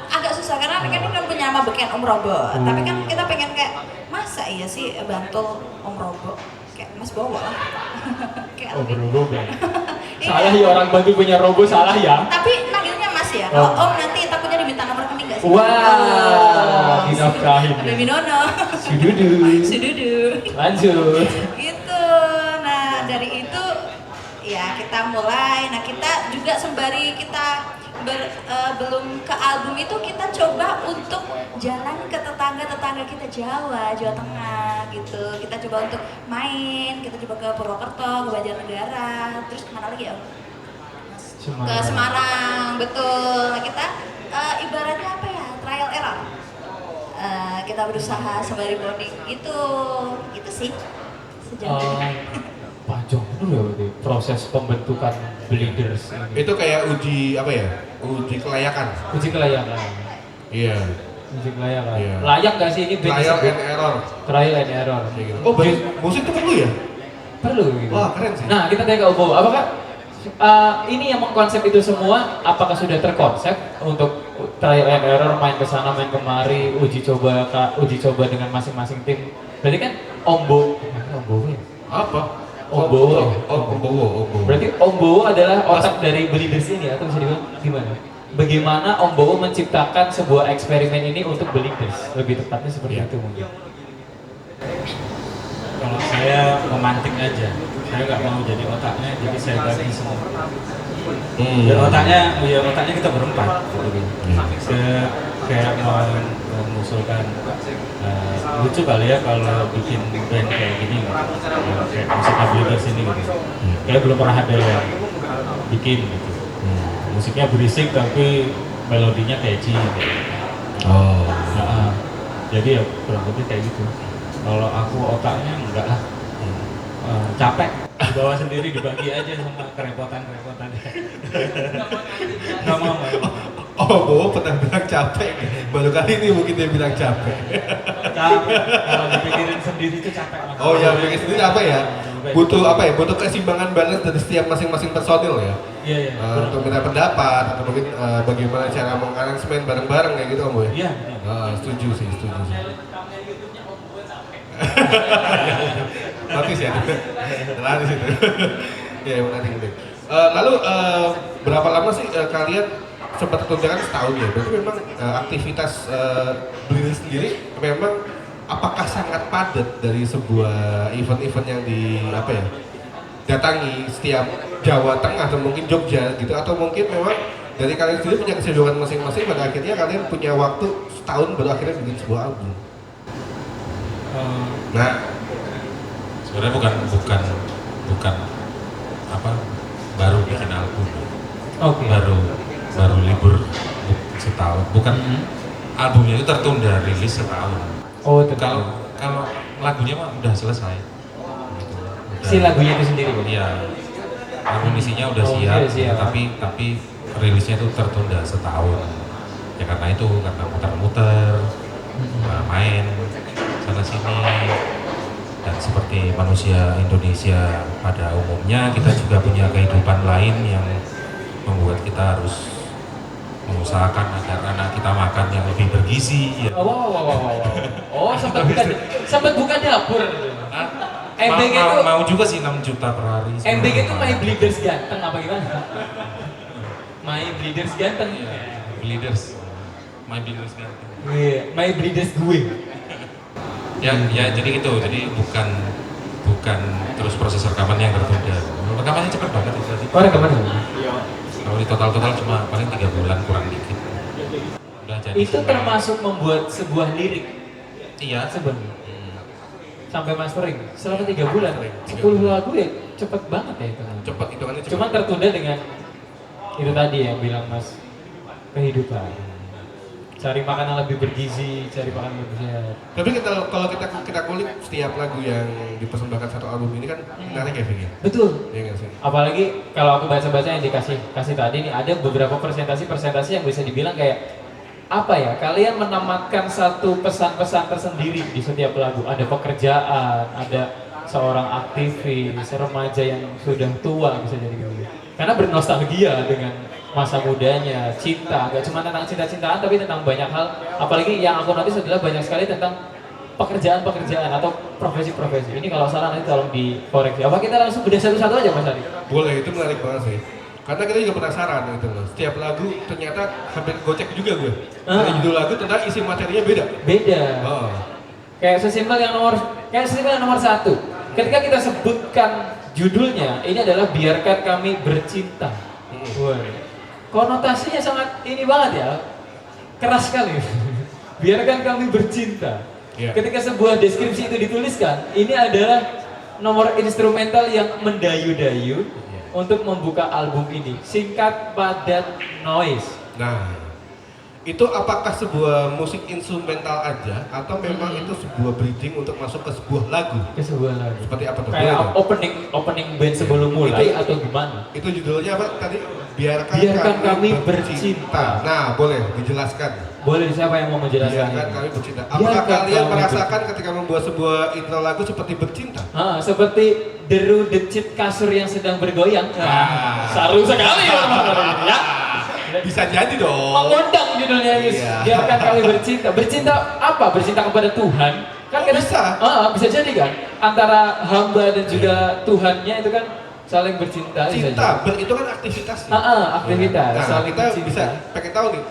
Speaker 4: agak susah karena kan ini kan punya nama beken Om Robo, tapi kan kita pengen kayak masa iya sih bantul Om Robo, kayak Mas Bowo lah. Kayak
Speaker 2: Om
Speaker 4: lebih-
Speaker 2: Robo.
Speaker 4: Iya.
Speaker 2: Salah ya orang bantu punya Robo salah ya.
Speaker 4: Tapi manggilnya Mas ya.
Speaker 2: Oh.
Speaker 4: Om nanti takutnya diminta nomor rekening nggak sih?
Speaker 2: Wah, dinafkahin ya.
Speaker 4: Baby Nono.
Speaker 2: Sududu.
Speaker 4: Sududu.
Speaker 2: Lanjut.
Speaker 4: Gitu. Nah, dari itu ya kita mulai. Nah, kita juga sembari kita belum ke album itu kita coba untuk jalan ke tetangga-tetangga kita Jawa Tengah gitu. Kita coba untuk main, kita coba ke Purwokerto, ke Banjarnegara, terus kemana lagi ya? Ke Semarang, betul. Nah, kita ibaratnya apa ya? Trial error. Kita berusaha sembari bonding gitu sih sejauh ini.
Speaker 2: Panjang dulu ya berarti proses pembentukan Bleeders ini.
Speaker 1: Itu kayak uji apa ya? Uji kelayakan.
Speaker 2: Uji kelayakan.
Speaker 1: Iya.
Speaker 2: Uji kelayakan.
Speaker 1: Iya.
Speaker 2: Layak gak sih ini band
Speaker 1: Trial
Speaker 2: disebut?
Speaker 1: and error.
Speaker 2: Trial and error.
Speaker 1: Kayak gitu. Oh, musik itu perlu ya?
Speaker 2: Perlu gitu.
Speaker 1: Wah, keren sih.
Speaker 2: Nah, kita tanya ke Obo, apakah ini yang mengkonsep itu semua, apakah sudah terkonsep untuk trial and error, main ke sana, main kemari, uji coba dengan masing-masing tim? Berarti kan Om Bowo ya?
Speaker 1: Apa?
Speaker 2: Om Bowo.
Speaker 1: Om Bowo.
Speaker 2: Berarti Om Bowo adalah otak dari Bleeders ini atau bisa dibilang gimana? Bagaimana Om Bowo menciptakan sebuah eksperimen ini untuk Bleeders? Lebih tepatnya seperti
Speaker 1: Iya.
Speaker 2: itu mungkin.
Speaker 5: Kalau saya memantik aja, saya nggak mau jadi otaknya, jadi saya bagi semua. Dan otaknya kita berempat. Kayak mau mengusulkan lucu kali ya kalau bikin band kayak gini, kayak musiknya Bleeders ini gitu. Kayak belum pernah ada yang bikin gitu. Musiknya berisik tapi melodinya catchy gitu.
Speaker 1: Oh.
Speaker 5: Nah, jadi ya kurang lebih kayak gitu. Kalau aku otaknya enggak lah, capek, dibawa sendiri dibagi aja sama kerepotan-kerepotan. Nggak mau.
Speaker 1: Oh, Bowo pernah bilang capek. Baru kali ini mungkin dia bilang capek.
Speaker 5: Capek, kalau dipikirin sendiri itu capek. Mas.
Speaker 1: Oh ya, bikin sendiri apa ya? Butuh apa ya? Butuh keseimbangan balance dari setiap masing-masing personil ya.
Speaker 5: Iya.
Speaker 1: Untuk minta pendapat atau mungkin bagaimana cara mengaransemen bareng-bareng kayak gitu Om Bowo.
Speaker 5: Iya.
Speaker 1: Setuju sih. Notis ya, laris itu. Ya menarik. Lalu berapa lama sih kalian sempat tertunda kan setahun ya? Berarti memang aktivitas Bleeders sendiri memang apakah sangat padat dari sebuah event-event yang datangi setiap Jawa Tengah atau mungkin Jogja gitu, atau mungkin memang dari kalian sendiri punya kesibukan masing-masing pada akhirnya kalian punya waktu setahun baru akhirnya bikin sebuah album. Nah,
Speaker 3: Sebenarnya bukan apa baru bikin album.
Speaker 2: Oke.
Speaker 3: Baru libur setahun. Bukan albumnya itu tertunda rilis setahun.
Speaker 2: Oh,
Speaker 3: Kalau lagunya mah udah selesai. Gitu.
Speaker 2: si lagunya itu sendiri Bang?
Speaker 3: Iya. Amunisinya udah
Speaker 2: Oh,
Speaker 3: siap,
Speaker 2: udah siap.
Speaker 3: tapi rilisnya itu tertunda setahun. Ya karena muter-muter, main sana sini, dan seperti manusia Indonesia pada umumnya kita juga punya kehidupan lain yang membuat kita harus mengusahakan agar anak kita makan yang lebih bergizi. Ya.
Speaker 2: Wow. Oh, sempat buka dapur. MBG itu
Speaker 3: Mau juga sih 6 juta per hari.
Speaker 2: MBG itu My Bleeders ganteng apa gimana? My Bleeders ganteng.
Speaker 3: My Bleeders kan.
Speaker 2: Iya, My Bleeders gue.
Speaker 3: Ya jadi gitu. Jadi bukan terus proses rekaman yang tertunda. Rekamannya cepet banget itu tadi.
Speaker 2: Oh, rekaman.
Speaker 3: Kalau di total cuma paling 3 bulan kurang dikit. Udah jadi.
Speaker 2: Itu
Speaker 3: semua.
Speaker 2: termasuk membuat sebuah lirik
Speaker 3: Iya.
Speaker 2: sebenarnya. Sampai mastering selama 3 bulan. 10 lagu ya cepet banget ya itu.
Speaker 1: cepat hitungannya cepat.
Speaker 2: Cuman tertunda dengan itu tadi yang bilang Mas kehidupan. Cari makanan lebih bergizi, cari makanan lebih sehat.
Speaker 1: Tapi kalau kita kulik setiap lagu yang dipersembahkan satu album ini kan menarik ya, Vin?
Speaker 2: Betul.
Speaker 1: Iya nggak sih?
Speaker 2: Apalagi kalau aku baca-baca yang dikasih tadi nih, ada beberapa presentasi yang bisa dibilang kayak apa ya? Kalian menamatkan satu pesan-pesan tersendiri di setiap lagu. Ada pekerjaan, ada seorang aktivis, remaja yang sudah tua bisa jadi gitu. Karena bernostalgia dengan masa mudanya, cinta, gak cuma tentang cinta-cintaan tapi tentang banyak hal. Apalagi yang aku notice adalah banyak sekali tentang pekerjaan-pekerjaan atau profesi-profesi. Ini kalau salah nanti tolong dikoreksi. Apa kita langsung bedah satu-satu aja Mas Ari?
Speaker 1: Boleh, itu menarik banget sih. Karena kita juga penasaran gitu loh. Setiap lagu ternyata hampir gocek juga gue. Dari judul lagu tentang isi materinya beda.
Speaker 2: Beda.
Speaker 1: Oh.
Speaker 2: Kayak sesimpel yang nomor 1. Ketika kita sebutkan judulnya, ini adalah biarkan kami bercinta. Wah. Konotasinya sangat ini banget ya. Keras sekali. Biarkan kami bercinta.
Speaker 1: Yeah.
Speaker 2: Ketika sebuah deskripsi itu dituliskan, ini adalah nomor instrumental yang mendayu-dayu untuk membuka album ini. Singkat, padat, noise.
Speaker 1: Nah, itu apakah sebuah musik instrumental aja atau memang itu sebuah bridging untuk masuk ke sebuah lagu?
Speaker 2: Ke sebuah lagu.
Speaker 1: Seperti apa tuh?
Speaker 2: Kayak
Speaker 1: Boleh nggak?
Speaker 2: opening band sebelum mulai atau gimana?
Speaker 1: Itu judulnya apa tadi? Biarkan
Speaker 2: kami bercinta.
Speaker 1: Nah, boleh dijelaskan.
Speaker 2: Boleh, siapa yang mau menjelaskan
Speaker 1: Biarkan
Speaker 2: ini?
Speaker 1: kami bercinta. Apakah
Speaker 2: Biarkan
Speaker 1: kalian
Speaker 2: kami
Speaker 1: merasakan ketika membuat sebuah intro lagu seperti bercinta?
Speaker 2: Seperti deru decit kasur yang sedang bergoyang.
Speaker 1: Ah.
Speaker 2: Saru sekali ya.
Speaker 1: Bisa jadi dong.
Speaker 2: Mengundang judulnya Yus.
Speaker 1: Iya.
Speaker 2: Biarkan kami bercinta. Bercinta apa? Bercinta kepada Tuhan. Kan
Speaker 1: Oh, bisa.
Speaker 2: Bisa jadi kan. Antara hamba dan juga Tuhannya itu kan saling bercinta. bisa
Speaker 1: Cinta,
Speaker 2: jadi.
Speaker 1: itu kan aktivitas.
Speaker 2: Aktivitas.
Speaker 1: Nah,
Speaker 2: saling
Speaker 1: kita
Speaker 2: bercinta.
Speaker 1: bisa pengen tahu nih,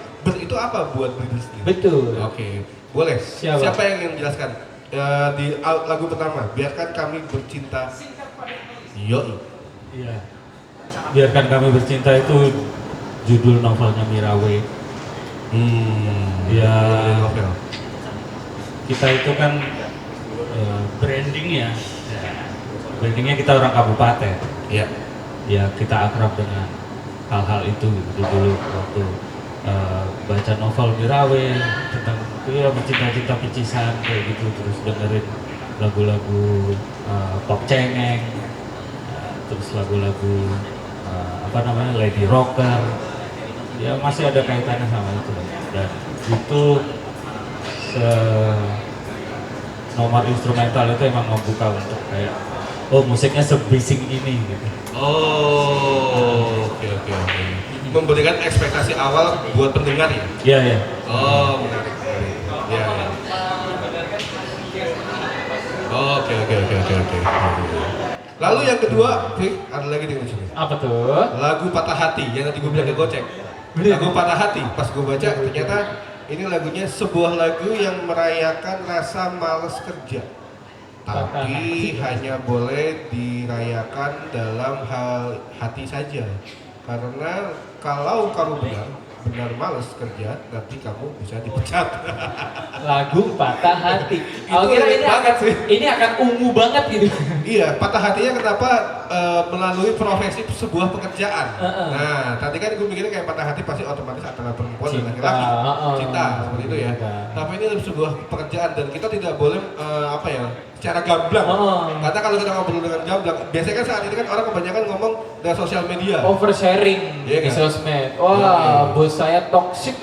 Speaker 1: itu apa buat diri sendiri?
Speaker 2: Betul.
Speaker 1: Oke, boleh.
Speaker 2: Siapa?
Speaker 1: Yang ingin menjelaskan? Di lagu pertama, biarkan kami bercinta. Yoi.
Speaker 5: Iya. Biarkan kami bercinta itu judul novelnya Mirawe. Ya,
Speaker 1: Novel.
Speaker 5: kita itu kan brandingnya kita orang kabupaten.
Speaker 1: Iya.
Speaker 5: Ya kita akrab dengan hal-hal itu gitu. Dulu waktu baca novel Mirawe tentang ya cinta-cinta picisan kayak gitu, terus dengerin lagu-lagu pop cengeng, terus lagu-lagu Lady Rocker, ya masih ada kaitannya sama itu. Dan itu nomor instrumental itu emang membuka untuk kayak musiknya sebising ini gitu.
Speaker 1: Oke. Memberikan ekspektasi awal buat pendengar ya?
Speaker 5: Iya, iya.
Speaker 1: Oh, menarik. Iya. Oke. Lalu yang kedua, Vic, ada lagi di sini.
Speaker 2: Apa tuh?
Speaker 1: Lagu Patah Hati, yang tadi gue bilang ke Gocek. Lagu Patah Hati, pas gue baca ternyata ini lagunya sebuah lagu yang merayakan rasa malas kerja. Tapi hanya boleh dirayakan dalam hal hati saja. Karena kalau kamu benar malas kerja, nanti kamu bisa dipecat.
Speaker 2: Lagu Patah Hati. Aku
Speaker 1: Itu
Speaker 2: kira
Speaker 1: enak banget sih.
Speaker 2: ini akan ungu banget gitu.
Speaker 1: Iya, patah hatinya kenapa melalui profesi sebuah pekerjaan. Nah, tadi kan gue mikirnya kayak patah hati pasti otomatis antara perempuan dan laki-laki. Cinta, seperti itu ya. Tapi ini sebuah pekerjaan dan kita tidak boleh secara gamblang. Karena kalau kita ngobrol dengan gamblang, biasanya kan saat ini kan orang kebanyakan ngomong dengan sosial media.
Speaker 2: Oversharing
Speaker 1: Iya
Speaker 2: di
Speaker 1: kan?
Speaker 2: sosmed. Wah, bos saya toksik.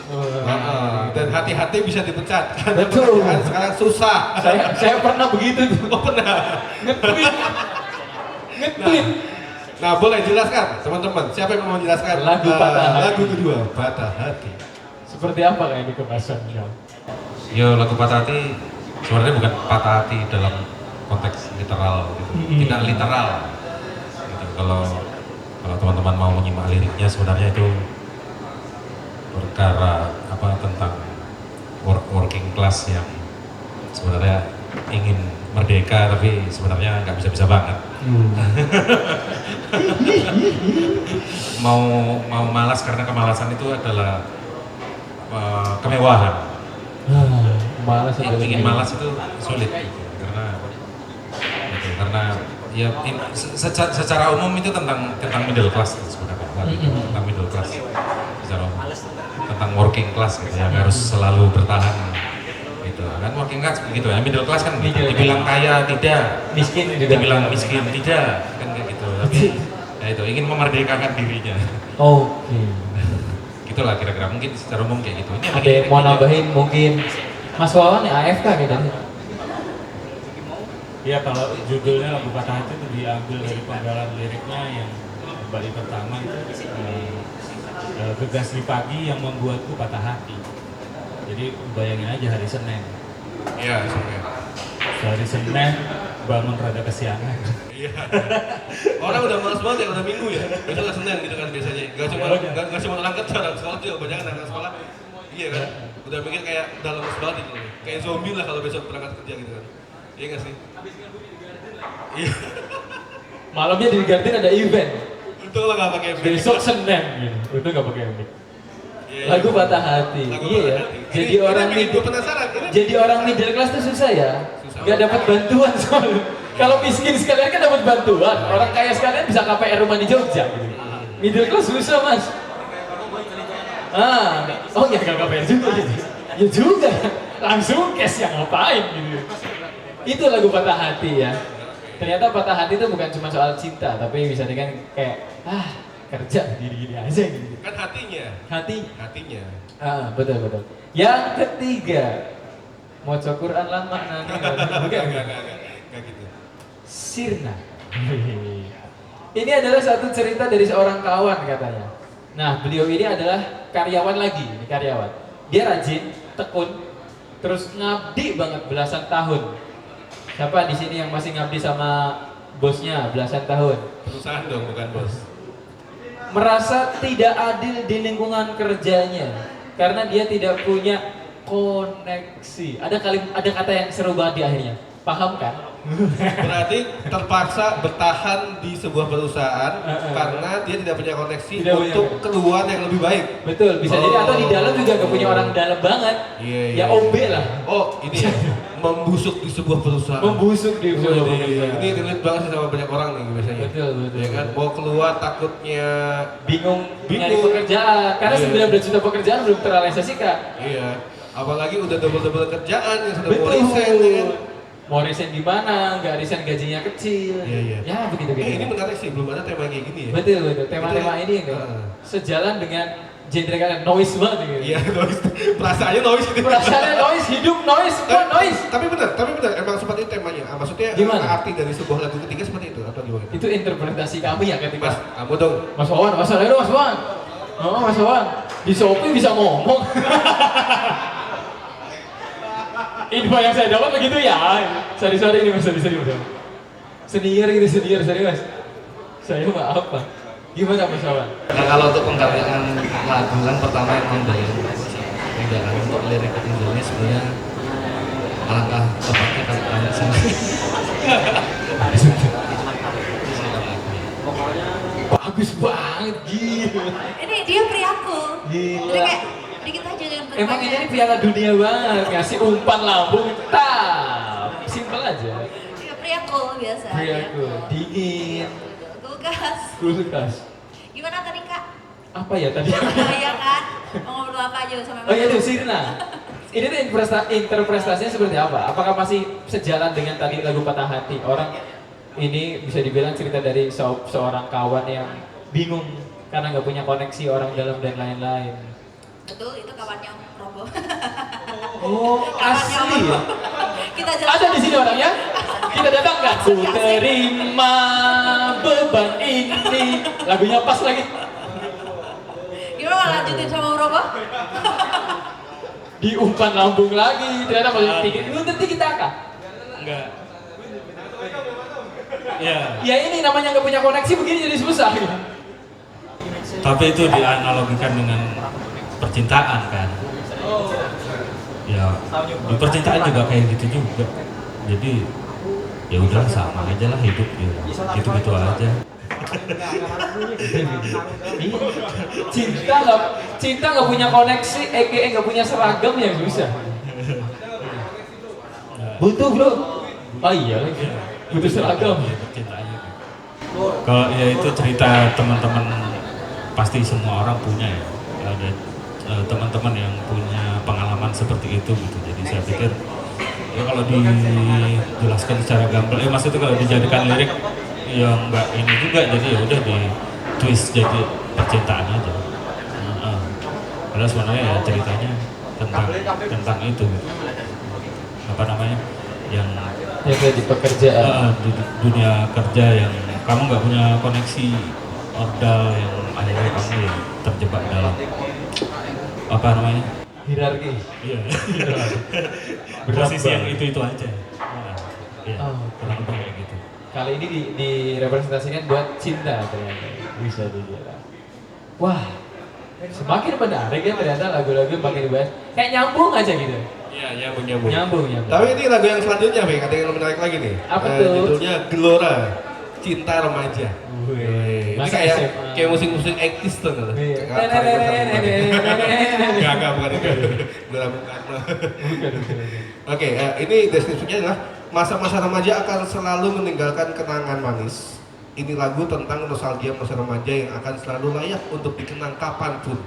Speaker 1: Dan hati-hati bisa dipecat. Karena
Speaker 2: Betul.
Speaker 1: pekerjaan sekarang susah.
Speaker 2: saya pernah begitu tuh.
Speaker 1: Oh, pernah.
Speaker 2: Nge-tweet.
Speaker 1: Nah, boleh jelaskan teman-teman. Siapa yang mau menjelaskan
Speaker 2: Lagu Patah Hati.
Speaker 1: lagu kedua, Patah Hati.
Speaker 2: Seperti apa kayak di kemasannya?
Speaker 3: Yo, lagu Patah Hati sebenarnya bukan patah hati dalam konteks literal gitu. Tidak literal. Gitu. Kalau teman-teman mau menyimak liriknya sebenarnya itu perkara tentang working class yang sebenarnya ingin merdeka tapi sebenarnya nggak bisa-bisa banget. mau malas karena kemalasan itu adalah kemewahan.
Speaker 2: Malas
Speaker 3: Ingin malas itu sulit gitu. Karena ya secara umum itu tentang middle class sebenarnya. Tentang middle class secara umum. Tentang orang working class gitu yang harus selalu bertahan gitu kan, working class begitu ya, middle class kan gitu. Dibilang kaya tidak,
Speaker 2: Miskin juga.
Speaker 3: dibilang miskin tidak kan kayak gitu, tapi ya itu ingin memerdekakan dirinya.
Speaker 2: Oke.
Speaker 3: Gitulah kira-kira, mungkin secara umum kayak gitu. Ini
Speaker 2: Ada yang mau nambahin mungkin Mas Wawan ya AFK kayaknya.
Speaker 5: Ya kalau judulnya lagu Patah Hati itu diambil dari penggalan liriknya yang bait pertama itu gegas di pagi yang membuatku patah hati. Jadi bayangin aja hari Senin.
Speaker 1: Iya, sebenarnya.
Speaker 5: Hari Senin bangun rada kesiangan.
Speaker 1: Iya. Orang udah malas banget ya, udah minggu ya. Besok lah Senin gitu kan biasanya. Gak cuma orang kerja, orang sekolah juga banyak anak sekolah. Iya kan. Udah mikir kayak udah lemes banget gitu. Kayak zombie lah kalau besok berangkat kerja gitu kan. Iya nggak sih? Iya.
Speaker 2: Malamnya di Garden ada event.
Speaker 1: Untung lah nggak pakai mic.
Speaker 2: Besok Senin gitu. Itu nggak pakai mic.
Speaker 1: Iya,
Speaker 2: Lagu
Speaker 1: iya.
Speaker 2: Patah Hati.
Speaker 1: Lagu
Speaker 2: Iya
Speaker 1: Patah
Speaker 2: ya.
Speaker 1: Hati.
Speaker 2: Jadi
Speaker 1: Ini
Speaker 2: orang
Speaker 1: bikin
Speaker 2: middle,
Speaker 1: gue penasaran.
Speaker 2: jadi orang middle class tuh susah ya.
Speaker 1: Susah
Speaker 2: Gak
Speaker 1: banget.
Speaker 2: dapat bantuan soalnya. Kalau miskin sekalian kan dapat bantuan. Orang kaya sekalian bisa KPR rumah di Jogja gitu. Middle class susah mas. Oh ya gak KPR juga gitu. Ya juga. Langsung cash yang ngapain gitu. Itu lagu Patah Hati ya. Ternyata patah hati itu bukan cuma soal cinta, tapi bisa dengan kayak kerja gini-gini aja gitu.
Speaker 1: Kan hatinya. Hatinya.
Speaker 2: Betul. Yang ketiga, mau Quran lah maknanya bukan?
Speaker 1: Enggak gitu.
Speaker 2: Sirna. Ini adalah satu cerita dari seorang kawan katanya. Nah, beliau ini adalah karyawan lagi, ini karyawan. Dia rajin, tekun, terus ngabdi banget belasan tahun. Siapa di sini yang masih ngabdi sama bosnya belasan tahun?
Speaker 1: Perusahaan dong, bukan bos.
Speaker 2: Merasa tidak adil di lingkungan kerjanya karena dia tidak punya koneksi. Ada kata yang seru banget di akhirnya. Paham kan?
Speaker 1: Berarti terpaksa bertahan di sebuah perusahaan karena dia tidak punya koneksi
Speaker 2: Tidak
Speaker 1: untuk
Speaker 2: punya.
Speaker 1: keluar yang lebih baik.
Speaker 2: Betul, bisa jadi atau di dalam juga gak punya orang dalam banget.
Speaker 1: Iya.
Speaker 2: Ya OB lah.
Speaker 1: Oh, ini ya. Membusuk di sebuah perusahaan.
Speaker 2: Membusuk di sebuah
Speaker 1: Ini
Speaker 2: perusahaan.
Speaker 1: relate banget sih sama banyak orang nih biasanya.
Speaker 2: Betul.
Speaker 1: Ya kan, mau keluar takutnya
Speaker 2: Bingung nyari
Speaker 1: Bingung.
Speaker 2: pekerjaan karena
Speaker 1: Iya.
Speaker 2: 19 juta pekerjaan belum terrealisasikan.
Speaker 1: Iya. Apalagi udah double kerjaan yang sudah mau
Speaker 2: Betul.
Speaker 1: resign ya kan.
Speaker 2: Mau resign gimana? Nggak resign gajinya kecil.
Speaker 1: Iya.
Speaker 2: Ya begitu.
Speaker 1: Ini menarik sih, belum ada tema kayak gini ya.
Speaker 2: Betul. Tema-tema
Speaker 1: Itu-
Speaker 2: ini nih, sejalan dengan genre kalian noise banget gitu.
Speaker 1: Iya, noise. Perasaannya noise gitu.
Speaker 2: Perasaannya noise, hidup noise, semua noise.
Speaker 1: Tapi benar, emang seperti temanya. Maksudnya
Speaker 2: Gimana?
Speaker 1: arti dari sebuah lagu ketiga seperti itu atau gimana?
Speaker 2: Itu interpretasi kami ya
Speaker 1: Mas,
Speaker 2: ketika
Speaker 1: kamu dong.
Speaker 2: Mas Wawan, Mas Wawan. Oh, Mas Wawan. Di Shopee bisa ngomong. Info yang saya dapat begitu ya. Sorry ini Mas, sorry Mas. Senior sorry Mas. Saya maaf Pak. Gimana Mas Wawan?
Speaker 6: Nah kalau untuk penggalangan lagu kan pertama emang dari tidak kan untuk lirik ketinggalannya sebenarnya alangkah tepatnya kalau kalian sama
Speaker 2: Bagus banget, gila.
Speaker 4: Ini dia priaku.
Speaker 2: Gila.
Speaker 4: Jadi kayak dikit aja jangan banyak.
Speaker 2: Emang ini piala dunia banget, ngasih umpan lambung, simple aja.
Speaker 4: Iya, priaku biasa.
Speaker 2: Priaku, dingin,
Speaker 4: Kulkas.
Speaker 2: kulkas.
Speaker 4: Gimana tadi Kak?
Speaker 2: Apa ya tadi?
Speaker 4: Iya kan? Mau ngobrol apa aja sama
Speaker 2: Oh iya tuh, Sirna. Ini tuh interpretasinya seperti apa? Apakah masih sejalan dengan tadi lagu Patah Hati? Orang ini bisa dibilang cerita dari seorang kawan yang bingung karena nggak punya koneksi orang dalam dan lain-lain.
Speaker 4: Betul, itu kawannya Robo.
Speaker 2: Oh, asli ya?
Speaker 4: Kita jelas.
Speaker 2: Ada di sini orangnya? Kita datang nggak? Ku terima beban ini. Lagunya pas lagi.
Speaker 4: Gimana lanjutin sama Robo?
Speaker 2: Diumpan lambung lagi. Ternyata mau tiket. Nuntut kita kah?
Speaker 5: Enggak. Ya,
Speaker 2: Ya ini namanya nggak punya koneksi begini jadi susah.
Speaker 5: tapi itu dianalogikan dengan percintaan kan. Ya, di percintaan juga kayak gitu juga. Jadi ya udah sama aja lah hidup gitu. Gitu-gitu aja.
Speaker 2: Cinta nggak punya koneksi, nggak punya seragam yang susah. Butuh bro. Oh iya, butuh seragam.
Speaker 5: Percintaan juga. Kalau ya itu cerita teman-teman pasti semua orang punya ya. Ada teman-teman yang punya pengalaman seperti itu gitu. Jadi saya pikir ya kalau dijelaskan secara gamblang, maksudnya kalau dijadikan lirik yang enggak ini juga, jadi ya udah di twist jadi percintaan aja. Padahal sebenarnya ya ceritanya tentang itu gitu. Apa namanya, yang
Speaker 2: di pekerjaan,
Speaker 5: di dunia kerja yang kamu nggak punya koneksi ordal, yang akhirnya kamu ya terjebak dalam apa namanya,
Speaker 2: hierarki.
Speaker 5: iya posisi yang itu aja. Iya, kurang lebih kayak gitu.
Speaker 2: Kali ini direpresentasikan buat cinta ternyata, bisa dibilang. Wah, semakin menarik ya ternyata lagu-lagu makin dibahas. Kayak nyambung aja gitu.
Speaker 1: Iya, nyambung.
Speaker 2: Nyambung.
Speaker 1: Tapi ini lagu yang selanjutnya, Bang, ada yang menarik lagi nih.
Speaker 2: Apa tuh?
Speaker 1: Judulnya Gelora, Cinta Remaja. Ini
Speaker 2: Masa
Speaker 1: kayak
Speaker 2: SMA.
Speaker 1: kayak musik-musik 80s tuh kan. Enggak, bukan itu. Gelora Bung Karno. Oke, ini deskripsinya adalah masa-masa remaja akan selalu meninggalkan kenangan manis. Ini lagu tentang nostalgia masa remaja yang akan selalu layak untuk dikenang kapanpun.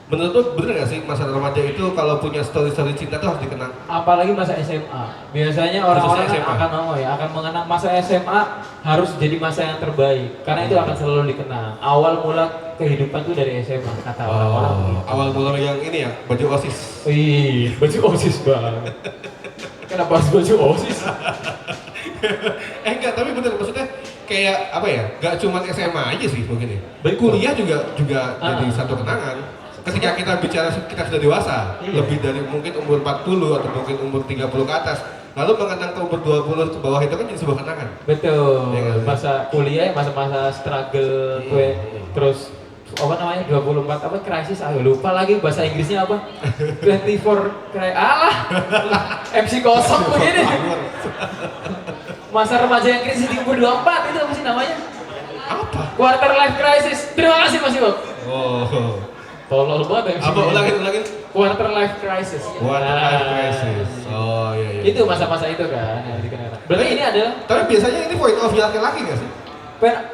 Speaker 1: Menurut lo bener gak sih masa remaja itu kalau punya story-story cinta tuh harus dikenang?
Speaker 2: Apalagi masa SMA. Biasanya orang-orang akan mengenang masa SMA harus jadi masa yang terbaik. Karena itu akan selalu dikenang. Awal mula kehidupan tuh dari SMA kata orang-orang begitu.
Speaker 1: Awal mula yang ini ya, baju OSIS.
Speaker 2: Wih, baju OSIS banget. Kenapa harus baju OSIS?
Speaker 1: Enggak, tapi bener, maksudnya kayak apa ya, gak cuma SMA aja sih mungkin ya.
Speaker 2: Betul.
Speaker 1: Kuliah juga jadi satu kenangan. Ketika kita bicara kita sudah dewasa, lebih dari mungkin umur 40 atau mungkin umur 30 ke atas, lalu mengenang ke umur 20 ke bawah itu kan jadi sebuah kenangan.
Speaker 2: Betul.
Speaker 1: Ya,
Speaker 2: masa kuliah, masa-masa struggle, terus apa namanya 24 apa krisis, lupa lagi bahasa Inggrisnya apa. 24 MC kosong begini. Masa remaja yang krisis di umur 24 itu apa sih namanya?
Speaker 1: Apa?
Speaker 2: Quarter life crisis. Terima kasih Mas Iwo.
Speaker 1: Oh.
Speaker 2: Tolol banget MC.
Speaker 1: Apa ulangin?
Speaker 2: Quarter life crisis.
Speaker 1: Quarter life crisis. Oh iya.
Speaker 2: Itu masa-masa itu kan yang dikenal. Berarti ini adalah.
Speaker 1: Tapi biasanya ini point of view laki-laki nggak sih?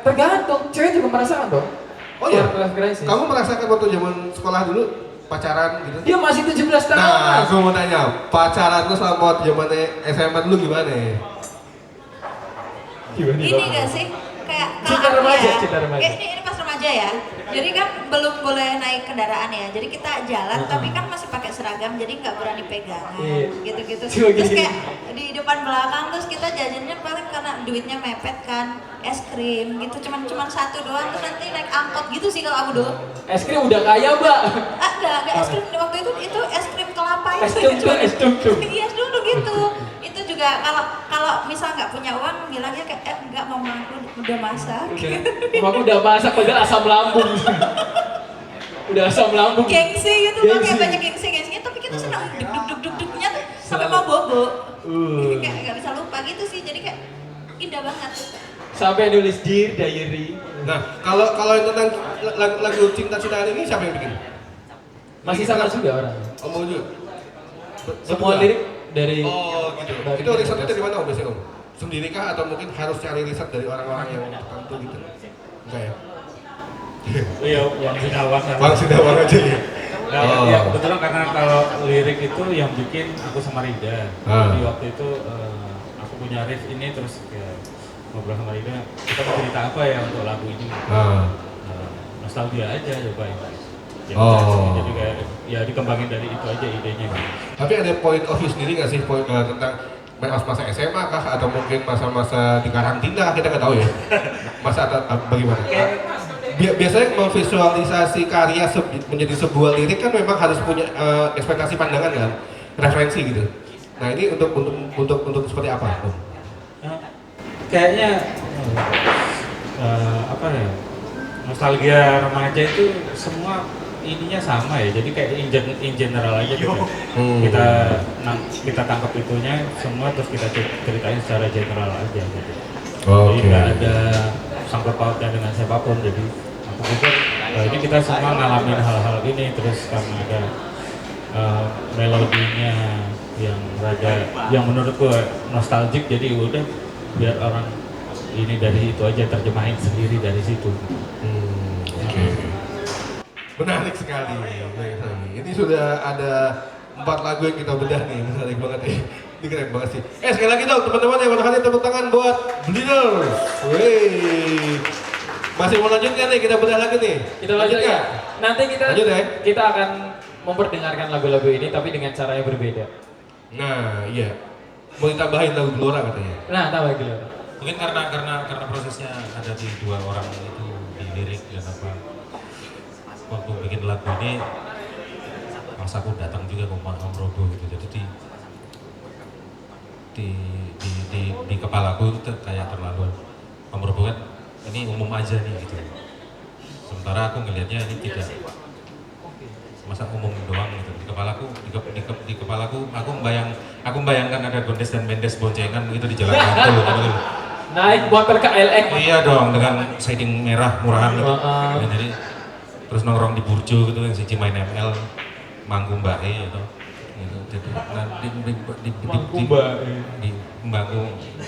Speaker 2: Tergantung. Cewek juga merasakan dong.
Speaker 1: Oh iya.
Speaker 2: Quarter life crisis.
Speaker 1: Kamu merasakan waktu zaman sekolah dulu pacaran gitu?
Speaker 2: Dia masih 17 tahun.
Speaker 1: Nah, aku mau tanya, pacaran lu sama zaman SMA dulu gimana?
Speaker 4: Ini gak sih? Kayak
Speaker 2: Cinta
Speaker 4: kalau aku
Speaker 2: remaja,
Speaker 4: ya,
Speaker 2: cinta remaja.
Speaker 4: ini pas remaja ya. Jadi kan belum boleh naik kendaraan ya. Jadi kita jalan tapi kan masih pakai seragam jadi nggak berani pegangan gitu-gitu. Terus kayak di depan belakang terus kita jajannya paling karena duitnya mepet kan, es krim gitu cuman satu doang, terus nanti naik angkot gitu sih kalau aku dulu.
Speaker 2: Es krim udah kaya, Mbak.
Speaker 4: Enggak es krim waktu itu es krim kelapa
Speaker 2: Es tum-tum.
Speaker 4: Iya dulu gitu. Itu juga kalau misal nggak punya uang bilangnya kayak nggak mau aku udah masak.
Speaker 2: Aku udah masak padahal asam lambung. Udah asam lambung.
Speaker 4: Gengsi gitu kan, kayak banyak gengsinya tapi kita senang duk-duk-duk-duknya tuh sampai mau bobo. Kayak nggak bisa lupa gitu sih, jadi kayak indah banget.
Speaker 2: Sampai nulis Dear Diary.
Speaker 1: Nah, kalau yang tentang lagu cinta-cintaan ini siapa yang bikin?
Speaker 2: Masih sama juga orang.
Speaker 1: Om juga.
Speaker 2: Semua lirik dari
Speaker 1: gitu. Itu risetnya dari mana Om biasanya Om? Sendirikah atau mungkin harus cari riset dari orang-orang yang tertentu gitu? Enggak ya?
Speaker 5: Iya, yang Sidawang.
Speaker 1: Bang Sidawang aja ya?
Speaker 5: Ya, kebetulan karena kalau lirik itu yang bikin aku sama Rida. Jadi waktu itu aku punya riff ini terus ya, ngobrol sama Rida, kita mau cerita apa ya untuk lagu ini? Nostalgia aja coba ya. Jadi kayak ya dikembangin dari itu aja idenya gitu.
Speaker 1: Tapi ada point of view sendiri nggak sih tentang masa SMA kah atau mungkin masa-masa di karantina, kita nggak tahu ya. Masa atau bagaimana? Biasanya memvisualisasi karya menjadi sebuah lirik kan memang harus punya ekspektasi pandangan kan, referensi gitu. Nah ini untuk seperti apa?
Speaker 5: Kayaknya apa ya, nostalgia remaja itu semua ininya sama ya, jadi kayak in general aja gitu. Kita tangkap itunya semua terus kita ceritain secara general aja gitu. Jadi nggak ada sangkut pautnya dengan siapapun. Jadi aku pikir ini kita semua ngalamin hal-hal ini, terus karena ada melodinya yang menurutku nostalgic, jadi udah biar orang ini dari itu aja terjemahin sendiri dari situ.
Speaker 1: Menarik sekali. Ini sudah ada 4 lagu yang kita bedah nih, menarik banget nih. Ini keren banget sih. Sekali lagi dong teman-teman yang barangkali tepuk tangan buat Bleeders. Wey. Masih mau lanjut kan nih? Kita bedah lagi nih.
Speaker 2: Kita lanjut ya. Nanti
Speaker 1: Lanjut ya.
Speaker 2: kita akan memperdengarkan lagu-lagu ini tapi dengan cara yang berbeda.
Speaker 1: Nah, iya. Mau ditambahin lagu Gelora katanya.
Speaker 2: Nah, tambah Gelora.
Speaker 3: Mungkin karena prosesnya ada di 2 orang itu di lirik dan apa. Waktu bikin lagu ini pas aku datang juga ke Om Robo gitu. Jadi di kepalaku itu kayak terlalu Om Robo kan ini umum aja nih gitu. Sementara aku ngelihatnya ini tidak masa umum doang gitu. Di kepalaku aku membayangkan ada Gondes dan Mendes boncengan gitu di jalan Bantul gitu.
Speaker 2: Naik motor ke LX.
Speaker 3: Iya dong, dengan shading merah murahan gitu. Ya, jadi terus nongkrong di Burjo gitu yang siji main ML manggung bae gitu. Jadi di Mbangku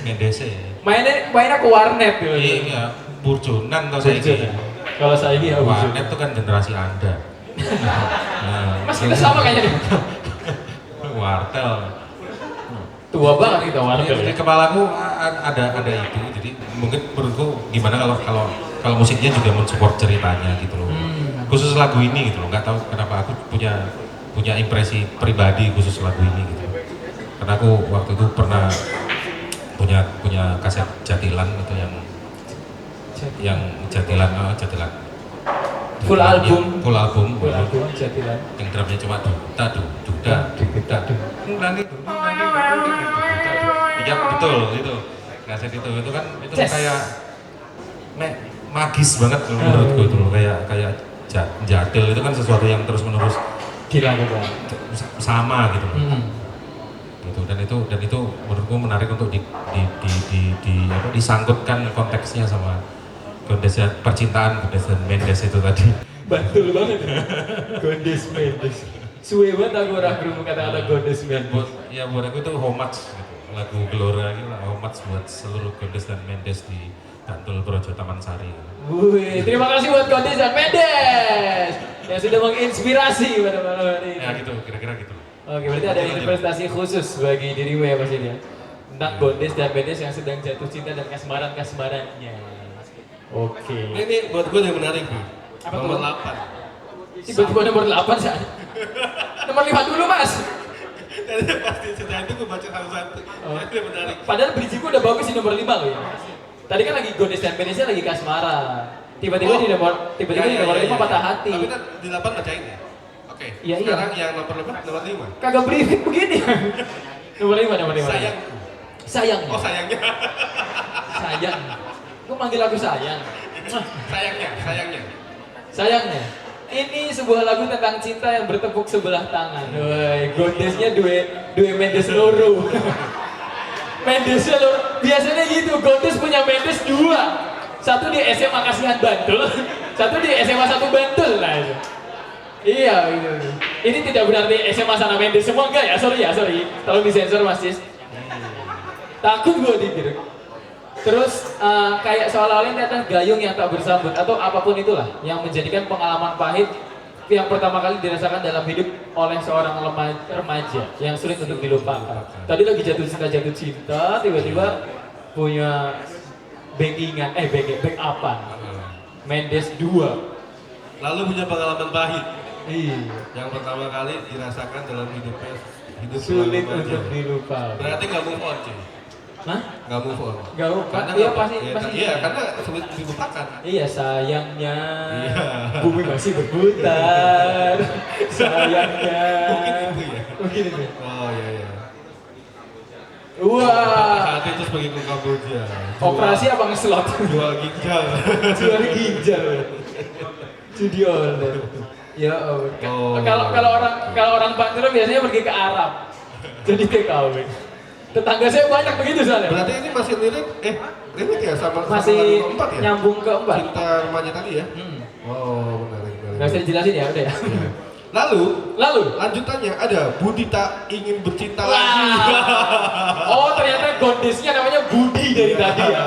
Speaker 3: Mendes ya.
Speaker 2: Mainnya ke warnet gitu.
Speaker 3: Iya, Burjonan kalau saya ini.
Speaker 2: Kalau saya ini ya
Speaker 3: Warnet itu kan generasi Anda. Nah,
Speaker 2: Mas kita sama kayaknya nih.
Speaker 3: Wartel.
Speaker 2: Tua banget kita warnet.
Speaker 3: Di kepalaku ada itu. Jadi mungkin menurutku gimana kalau musiknya juga mensupport ceritanya gitu loh. Khusus lagu ini gitu loh. Nggak tahu kenapa aku punya impresi pribadi khusus lagu ini gitu. Karena aku waktu itu pernah punya kaset Jatilan gitu yang Jatilan.
Speaker 2: Full album
Speaker 3: Jatilan. Yang drumnya cuma duda. Iya betul itu kaset itu kan itu kayak magis banget menurutku itu kayak Jatil itu kan sesuatu yang terus menerus
Speaker 2: dilakukan
Speaker 3: sama gitu. Gitu dan itu menurutku menarik untuk disangkutkan konteksnya sama Gondes percintaan Gondes dan Mendes itu tadi.
Speaker 2: Betul banget. Gondes Mendes. Suwe banget aku orang kerungu kata-kata Gondes Mendes.
Speaker 3: Ya buat aku itu homage gitu. Lagu Gelora gitu lah, homage buat seluruh Gondes dan Mendes di Bantul Brojo Taman Sari.
Speaker 2: Wih, terima kasih buat Gondes dan Mendes yang sudah menginspirasi pada malam hari ini.
Speaker 3: Ya gitu, kira-kira gitu.
Speaker 2: Oke, berarti ada interpretasi khusus bagi dirimu ya Mas Ilya tentang Gondes dan Mendes yang sedang jatuh cinta dan kasmaran-kasmarannya. Oke.
Speaker 1: Ini buat gue yang menarik nih.
Speaker 2: Apa
Speaker 1: Nomor
Speaker 2: tuh?
Speaker 1: 8.
Speaker 2: Tiba-tiba nomor 8 saat. Nomor 5 dulu Mas.
Speaker 1: Jadi pasti cerita itu gue baca satu-satu. Itu yang menarik.
Speaker 2: Padahal bridging udah bagus di nomor 5 loh ya. Tadi kan lagi Gondes dan Mendesnya lagi kasmaran. Tiba-tiba di nomor 5 patah hati.
Speaker 1: Tapi kan di 8 bacain ya? Oke.
Speaker 2: Iya.
Speaker 1: Sekarang yang nomor 5.
Speaker 2: Kagak briefing begini. nomor 5. Sayang.
Speaker 1: Oh sayangnya.
Speaker 2: Sayang. Kok manggil aku sayang? Sayangnya. Ini sebuah lagu tentang cinta yang bertepuk sebelah tangan. Woi, Gondesnya dua Mendes loro. Mendesnya loro. Biasanya gitu, Gondes punya Mendes 2. Satu di SMA Kasihan Bantul, satu di SMA 1 Bantul lah itu. Iya, gitu. Ini tidak berarti SMA sana Mendes semua enggak ya, sorry. Tolong disensor Mas Cis. Takut gue dikira. Terus kayak seolah-olah ini adalah gayung yang tak bersambut atau apapun itulah yang menjadikan pengalaman pahit yang pertama kali dirasakan dalam hidup oleh seorang remaja yang sulit untuk dilupakan. Tadi lagi jatuh cinta, tiba-tiba punya backupan. Mendes 2.
Speaker 1: Lalu punya pengalaman pahit.
Speaker 2: Iya.
Speaker 1: Yang pertama kali dirasakan dalam hidupnya.
Speaker 2: Sulit untuk dilupakan.
Speaker 1: Berarti nggak move on cuy.
Speaker 2: Hah?
Speaker 1: Nggak move on.
Speaker 2: Gak lupa.
Speaker 1: Karena
Speaker 2: Iya
Speaker 1: nggak-
Speaker 2: pasti.
Speaker 1: Iya, karena sulit dilupakan.
Speaker 2: Iya sayangnya
Speaker 1: Iya.
Speaker 2: bumi masih berputar. Sayangnya.
Speaker 1: Mungkin itu ya.
Speaker 2: Mungkin itu.
Speaker 1: Oh iya.
Speaker 2: Wah.
Speaker 1: Hati itu sebagai kung Kamboja.
Speaker 2: Operasi apa ngeslot?
Speaker 1: Jual ginjal.
Speaker 2: Jual ginjal. Judi online. Ya ampun.
Speaker 1: Oh.
Speaker 2: Kalau orang Pantura biasanya pergi ke Arab. Jadi TKW. Tetangga saya banyak begitu soalnya.
Speaker 1: Berarti ini masih lirik ya sama
Speaker 2: Masih
Speaker 1: lagu keempat ya?
Speaker 2: nyambung ke 4.
Speaker 1: Cinta remaja tadi ya? Oh, menarik.
Speaker 2: Gak usah dijelasin ya, udah ya.
Speaker 1: Iya. Lalu
Speaker 2: Lalu.
Speaker 1: lanjutannya ada Budi tak ingin bercinta lagi.
Speaker 2: Oh ternyata Gondesnya namanya Budi dari tadi ya.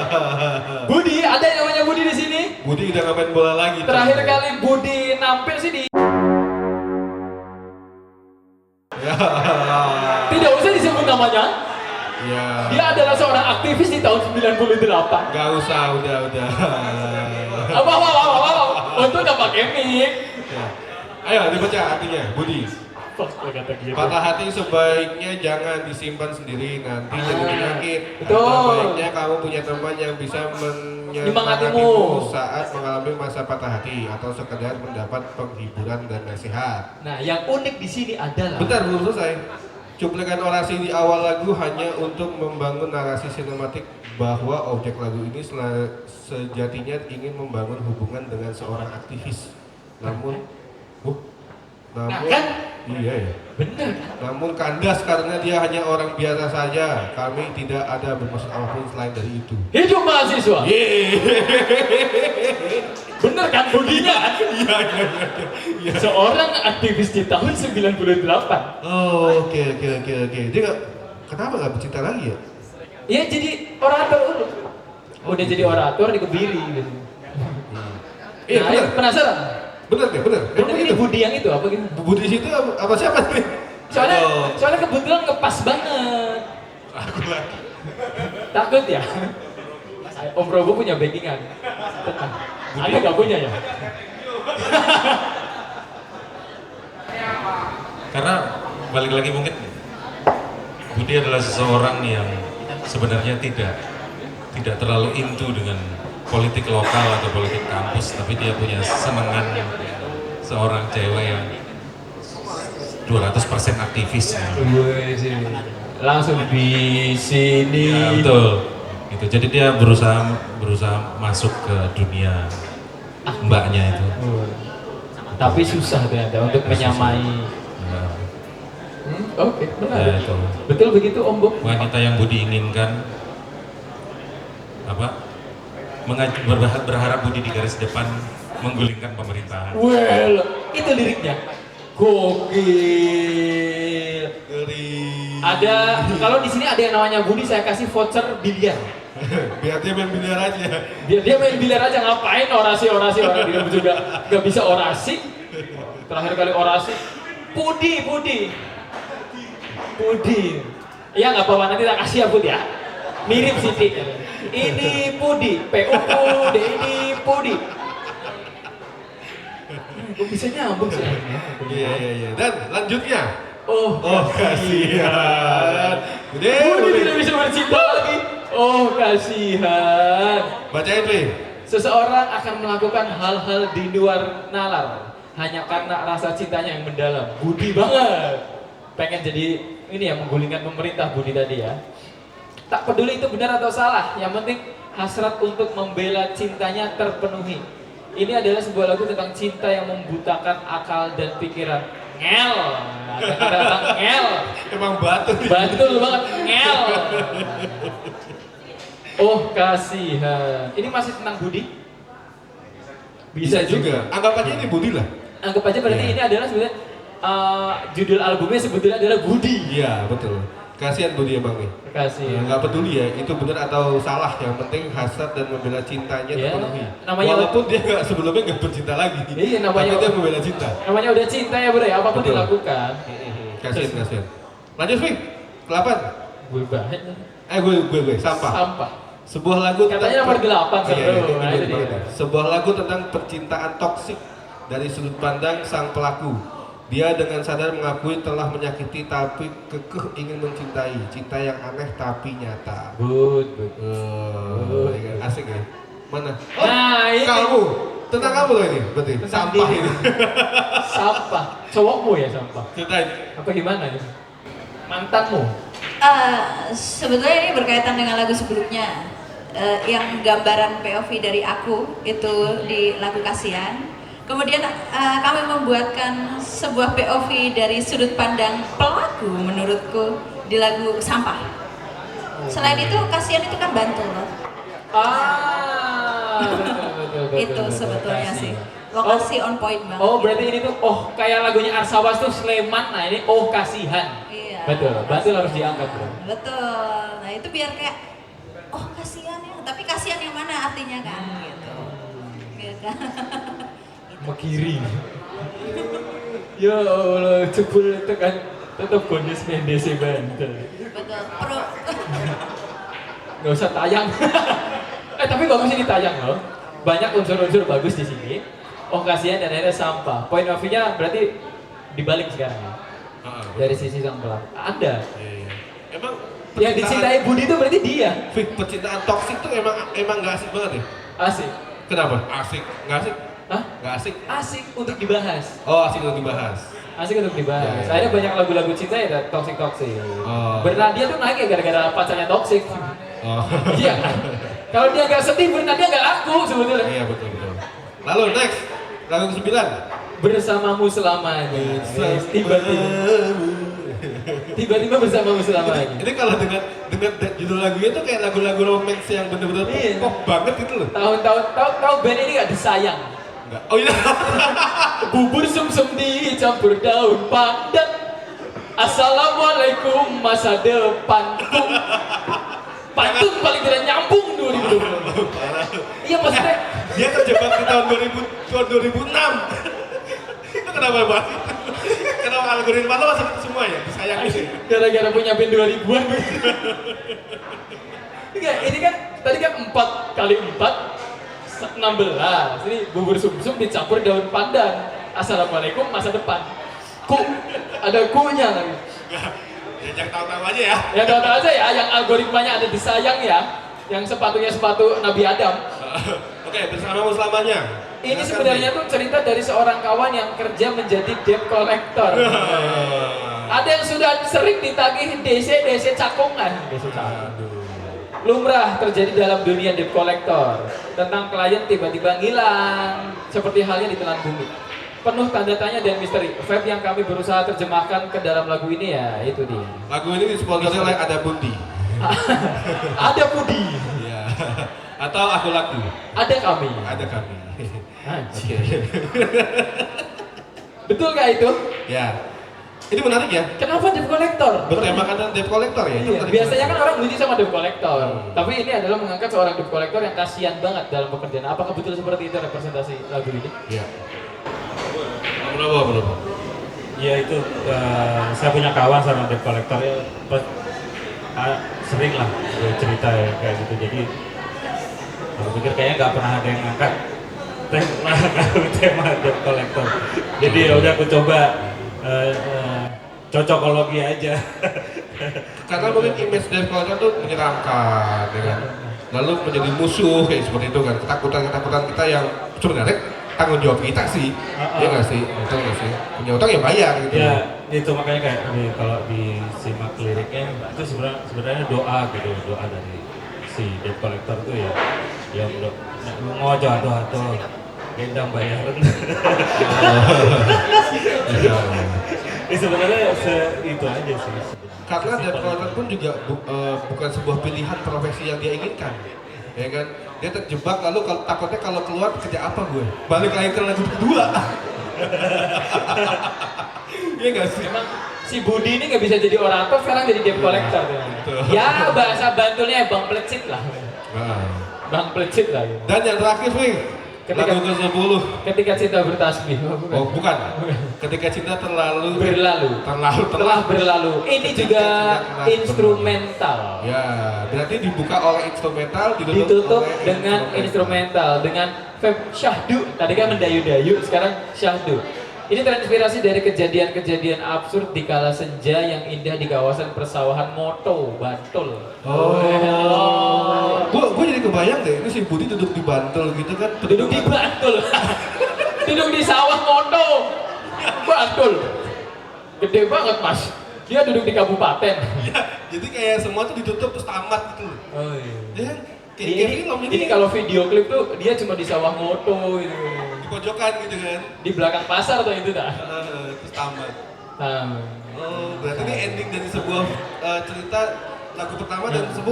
Speaker 2: Budi, ada yang namanya Budi di sini.
Speaker 1: Budi udah ngapain bola lagi?
Speaker 2: Terakhir kali Budi nampil sih di
Speaker 1: Ya.
Speaker 2: Tidak usah disebut namanya.
Speaker 1: Ya.
Speaker 2: Dia adalah seorang aktivis di tahun 98.
Speaker 1: Gak usah, udah.
Speaker 2: Apa. Untuk udah pakai mic.
Speaker 1: Ya. Ayo dibaca artinya, Budi.
Speaker 2: Kata gitu.
Speaker 1: Patah hati sebaiknya jangan disimpan sendiri, nanti jadi penyakit.
Speaker 2: Betul.
Speaker 1: Atau baiknya kamu punya teman yang bisa menyemangatimu saat mengalami masa patah hati atau sekedar mendapat penghiburan dan nasihat.
Speaker 2: Nah, yang unik di sini adalah
Speaker 1: Bentar, belum selesai. Cuplikan orasi di awal lagu hanya untuk membangun narasi sinematik bahwa objek lagu ini sejatinya ingin membangun hubungan dengan seorang aktivis. Namun,
Speaker 2: kan?
Speaker 1: Iya ya.
Speaker 2: bener.
Speaker 1: Namun kandas karena dia hanya orang biasa saja. Kami tidak ada bermaksud apapun selain dari itu.
Speaker 2: Hidup mahasiswa.
Speaker 1: Yeay.
Speaker 2: Bener kan budinya kan?
Speaker 1: Iya.
Speaker 2: Seorang aktivis di tahun 98.
Speaker 1: Oh, oke. Dia kenapa nggak bercinta lagi ya?
Speaker 2: Iya jadi orator dulu. Udah jadi orator di Kebiri gitu.
Speaker 1: Iya,
Speaker 2: Nah,
Speaker 1: bener.
Speaker 2: penasaran?
Speaker 1: Bener.
Speaker 2: Bener ini Budi yang itu apa gitu?
Speaker 1: Budi situ apa siapa nih?
Speaker 2: Soalnya kebetulan ngepas banget.
Speaker 1: Aku lagi.
Speaker 2: Takut ya? Om Robo punya backingan. Tenang. Anda nggak punya ya?
Speaker 3: Karena balik lagi mungkin Budi adalah seseorang yang sebenarnya tidak terlalu into dengan politik lokal atau politik kampus, tapi dia punya senengan seorang cewek yang 200% aktivis.
Speaker 2: Langsung di sini.
Speaker 3: Ya, betul. Gitu. Jadi dia berusaha masuk ke dunia mbaknya itu.
Speaker 2: Tapi susah ternyata untuk menyamai.
Speaker 3: Ya,
Speaker 2: Oke,
Speaker 3: ya
Speaker 2: benar.
Speaker 3: itu.
Speaker 2: Betul begitu Om Bob.
Speaker 3: Wanita yang Budi inginkan berharap Budi di garis depan menggulingkan pemerintahan.
Speaker 2: Well, itu liriknya. Gokil. Ada kalau di sini ada yang namanya Budi, saya kasih voucher biliar.
Speaker 1: Biar dia main biliar aja.
Speaker 2: Biar dia main biliar aja, ngapain orasi orang dia juga nggak bisa orasi. Terakhir kali orasi Budi. Iya nggak apa-apa, nanti tak kasih ya Budi ya. Mirip Siti. Ini Pudi, PUD, ini Pudi. Kok bisa nyambung sih?
Speaker 1: Iya. Dan lanjutnya.
Speaker 2: Oh
Speaker 1: kasihan.
Speaker 2: Budi tidak bisa bercinta lagi. Oh kasihan.
Speaker 1: Bacain Pi.
Speaker 2: Seseorang akan melakukan hal-hal di luar nalar hanya karena rasa cintanya yang mendalam. Budi banget. Pengen jadi ini ya, menggulingkan pemerintah Budi tadi ya. Tak peduli itu benar atau salah, yang penting hasrat untuk membela cintanya terpenuhi. Ini adalah sebuah lagu tentang cinta yang membutakan akal dan pikiran. Ngel, kata-kata ngel.
Speaker 1: Emang batu.
Speaker 2: Betul banget, ngel. Oh kasihan. Ini masih tentang Budi? Bisa juga.
Speaker 1: Anggap aja ini Budi lah.
Speaker 2: Anggap aja berarti ini adalah sebenarnya judul albumnya sebetulnya adalah Budi.
Speaker 1: Iya, betul. Kasihan Budi emang nih.
Speaker 2: Kasih.
Speaker 1: Nggak peduli ya, itu benar atau salah, yang penting hasrat dan membela cintanya
Speaker 2: Ya,
Speaker 1: terpenuhi.
Speaker 2: namanya-
Speaker 1: Walaupun dia sebelumnya nggak bercinta lagi.
Speaker 2: Iya, namanya-
Speaker 1: tapi dia membela cinta.
Speaker 2: Namanya udah cinta ya bro ya, apapun
Speaker 1: Betul.
Speaker 2: dilakukan.
Speaker 1: Kasihan. Lanjut Fi, 8.
Speaker 2: Gue banget.
Speaker 1: Gue sampah.
Speaker 2: Sampah.
Speaker 1: Sebuah lagu
Speaker 2: Katanya nomor 8
Speaker 1: Iya,
Speaker 2: bro.
Speaker 1: ini
Speaker 2: Nah, itu
Speaker 1: banget
Speaker 2: dia.
Speaker 1: ya. Sebuah lagu tentang percintaan toksik dari sudut pandang sang pelaku. Dia dengan sadar mengakui telah menyakiti tapi kekeh ingin mencintai. Cinta yang aneh tapi nyata.
Speaker 2: Good.
Speaker 1: Asik ya. Mana?
Speaker 2: Nah, ini.
Speaker 1: Kamu. Tentang kamu loh ini berarti.
Speaker 2: Tentang
Speaker 1: Sampah
Speaker 2: dia.
Speaker 1: ini.
Speaker 2: Sampah. Cowokmu ya sampah.
Speaker 1: Ceritain.
Speaker 2: Apa gimana ya? Mantanmu.
Speaker 4: Sebetulnya ini berkaitan dengan lagu sebelumnya, yang gambaran POV dari aku itu di lagu Kasihan. Kemudian kami membuatkan sebuah POV dari sudut pandang pelaku menurutku di lagu Sampah. Selain itu Kasihan itu kan Bantul loh.
Speaker 2: Betul.
Speaker 4: Itu sebetulnya
Speaker 2: Kasih.
Speaker 4: sih. Lokasi on point banget.
Speaker 2: Oh berarti ini tuh, kayak lagunya Arsawas tuh Sleman, nah ini kasihan.
Speaker 4: Iya.
Speaker 2: Betul, Bantul harus diangkat bro.
Speaker 4: Betul. Nah itu biar kayak kasihan ya, tapi kasihan yang mana artinya kan gitu. Gitu.
Speaker 2: Mekiri. Ya Allah, jebul tekan Tetap Gondes Mendes Banten.
Speaker 4: Betul. Pro.
Speaker 2: Nggak usah tayang. Tapi bagus ini tayang loh. Banyak unsur-unsur bagus di sini. Oh kasihan dan akhirnya sampah. Point of view-nya berarti dibalik sekarang ya. Dari sisi sang pelaku. Ada.
Speaker 1: Iya. Emang
Speaker 2: Yang dicintai Budi itu berarti dia.
Speaker 1: Fik, percintaan toksik tuh emang nggak asik banget ya?
Speaker 2: Asik.
Speaker 1: Kenapa? Asik, nggak asik?
Speaker 2: Hah?
Speaker 1: Nggak asik?
Speaker 2: Asik untuk dibahas.
Speaker 1: Oh, asik untuk dibahas.
Speaker 2: Asik untuk dibahas.
Speaker 1: Ya, ya.
Speaker 2: Akhirnya banyak lagu-lagu cinta ya toksik-toksik.
Speaker 1: Oh.
Speaker 2: Bernadia tuh naik ya gara-gara pacarnya toksik.
Speaker 1: Oh.
Speaker 2: Iya kan? Kalau dia nggak sedih, Bernadia nggak laku sebetulnya.
Speaker 1: Iya betul. Lalu next, lagu ke-9.
Speaker 2: Bersamamu selamanya. Tiba-tiba bersamamu selamanya.
Speaker 1: Ini kalau dengan judul lagunya tuh kayak lagu-lagu romance yang bener-bener
Speaker 2: Iya.
Speaker 1: pop banget gitu loh.
Speaker 2: Tahu band ini nggak disayang.
Speaker 1: Enggak. Oh iya.
Speaker 2: Bubur sumsum dicampur daun pandan. Assalamualaikum masa depanku. Pantun paling tidak nyambung 2020. Iya maksudnya.
Speaker 1: Dia terjebak di tahun 2006. Itu kenapa bahas itu? Kenapa algoritma lo masih itu semua ya? Disayang gitu ya?
Speaker 2: Gara-gara punya band 2000-an. Enggak, ini kan tadi kan 4 kali 4 16. Ini bubur sumsum dicampur daun pandan. Assalamualaikum masa depan. Ku, ada ku-nya lagi.
Speaker 1: Ya jangan tahu-tahu aja ya.
Speaker 2: Ya tahu-tahu aja ya, yang algoritmanya ada disayang ya. Yang sepatunya sepatu Nabi Adam.
Speaker 1: Oke, bersamamu selamanya.
Speaker 2: Ini sebenarnya tuh cerita dari seorang kawan yang kerja menjadi debt collector. Ada yang sudah sering ditagih DC cakungan. Lumrah terjadi dalam dunia debt collector. Tentang klien tiba-tiba ngilang, seperti halnya ditelan bumi. Penuh tanda tanya dan misteri. Vibe yang kami berusaha terjemahkan ke dalam lagu ini ya itu dia.
Speaker 1: Lagu ini disponsori oleh Ada Bundi.
Speaker 2: Ada Budi.
Speaker 1: Iya. Atau Aku Laku.
Speaker 2: Ada kami.
Speaker 1: Ada kami.
Speaker 2: Anjir. Betul gak itu?
Speaker 1: Ya. Ini menarik ya.
Speaker 2: Kenapa debt collector?
Speaker 1: Bertemakan debt collector ya. Itu
Speaker 2: Iya,
Speaker 1: tadi
Speaker 2: biasanya kan
Speaker 1: menarik.
Speaker 2: orang benci sama debt collector. Tapi ini adalah mengangkat seorang debt collector yang kasihan banget dalam pekerjaan. Apakah betul seperti itu representasi lagu ini?
Speaker 1: Iya. Kenapa?
Speaker 5: Ya itu saya punya kawan sama debt collector ya sering lah cerita ya kayak gitu. Jadi aku pikir kayaknya nggak pernah ada yang ngangkat tema debt collector. Jadi ya udah aku coba cocokologi aja.
Speaker 1: Karena mungkin image debt collector tuh menyeramkan, ya kan? Lalu menjadi musuh kayak seperti itu kan. Ketakutan kita yang sebenarnya tanggung jawab kita sih, ya nggak sih, betul nggak sih? Punya utang ya bayar gitu.
Speaker 5: Ya itu makanya kayak kalau disimak liriknya itu sebenarnya doa gitu, doa dari si debt collector tuh ya mau atau gendang bayaran. Ini sebenarnya itu aja sih.
Speaker 1: Karena debt collector pun juga bukan sebuah pilihan profesi yang dia inginkan, ya kan? Dia terjebak lalu takutnya kalau keluar kerja apa gue? Balik lagi ke lagu kedua. Iya nggak sih?
Speaker 2: Emang si Budi ini nggak bisa jadi orator, sekarang jadi debt collector. Ya bahasa Bantulnya Bang Plecit lah.
Speaker 1: Nah.
Speaker 2: Bang Plecit lah. Gitu.
Speaker 1: Dan yang terakhir nih, lagu ke-10.
Speaker 2: Ketika cinta bertasbih.
Speaker 1: Oh bukan. Ketika cinta terlalu
Speaker 2: Telah berlalu. Ini juga instrumental.
Speaker 1: Ya, berarti dibuka oleh instrumental,
Speaker 2: Ditutup
Speaker 1: oleh
Speaker 2: dengan instrumental, dengan syahdu. Tadi kan mendayu-dayu, sekarang syahdu. Ini terinspirasi dari kejadian-kejadian absurd di kala senja yang indah di kawasan persawahan Moto, Bantul.
Speaker 1: Gue jadi kebayang deh, ini si Budi duduk di Bantul gitu kan.
Speaker 2: Duduk di Bantul. Duduk di sawah Moto. Bantul. Gede banget mas. Dia duduk di kabupaten.
Speaker 1: Ya, jadi kayak semua tuh ditutup terus tamat gitu.
Speaker 2: Oh iya.
Speaker 1: Ya kan? Kayak film
Speaker 2: Ini kalau video klip tuh dia cuma di sawah Moto gitu.
Speaker 1: di pojokan gitu kan.
Speaker 2: Di belakang pasar tuh itu dah.
Speaker 1: Terus tamat.
Speaker 2: Nah,
Speaker 1: Oh, berarti ini ending dari sebuah cerita lagu pertama dan 10.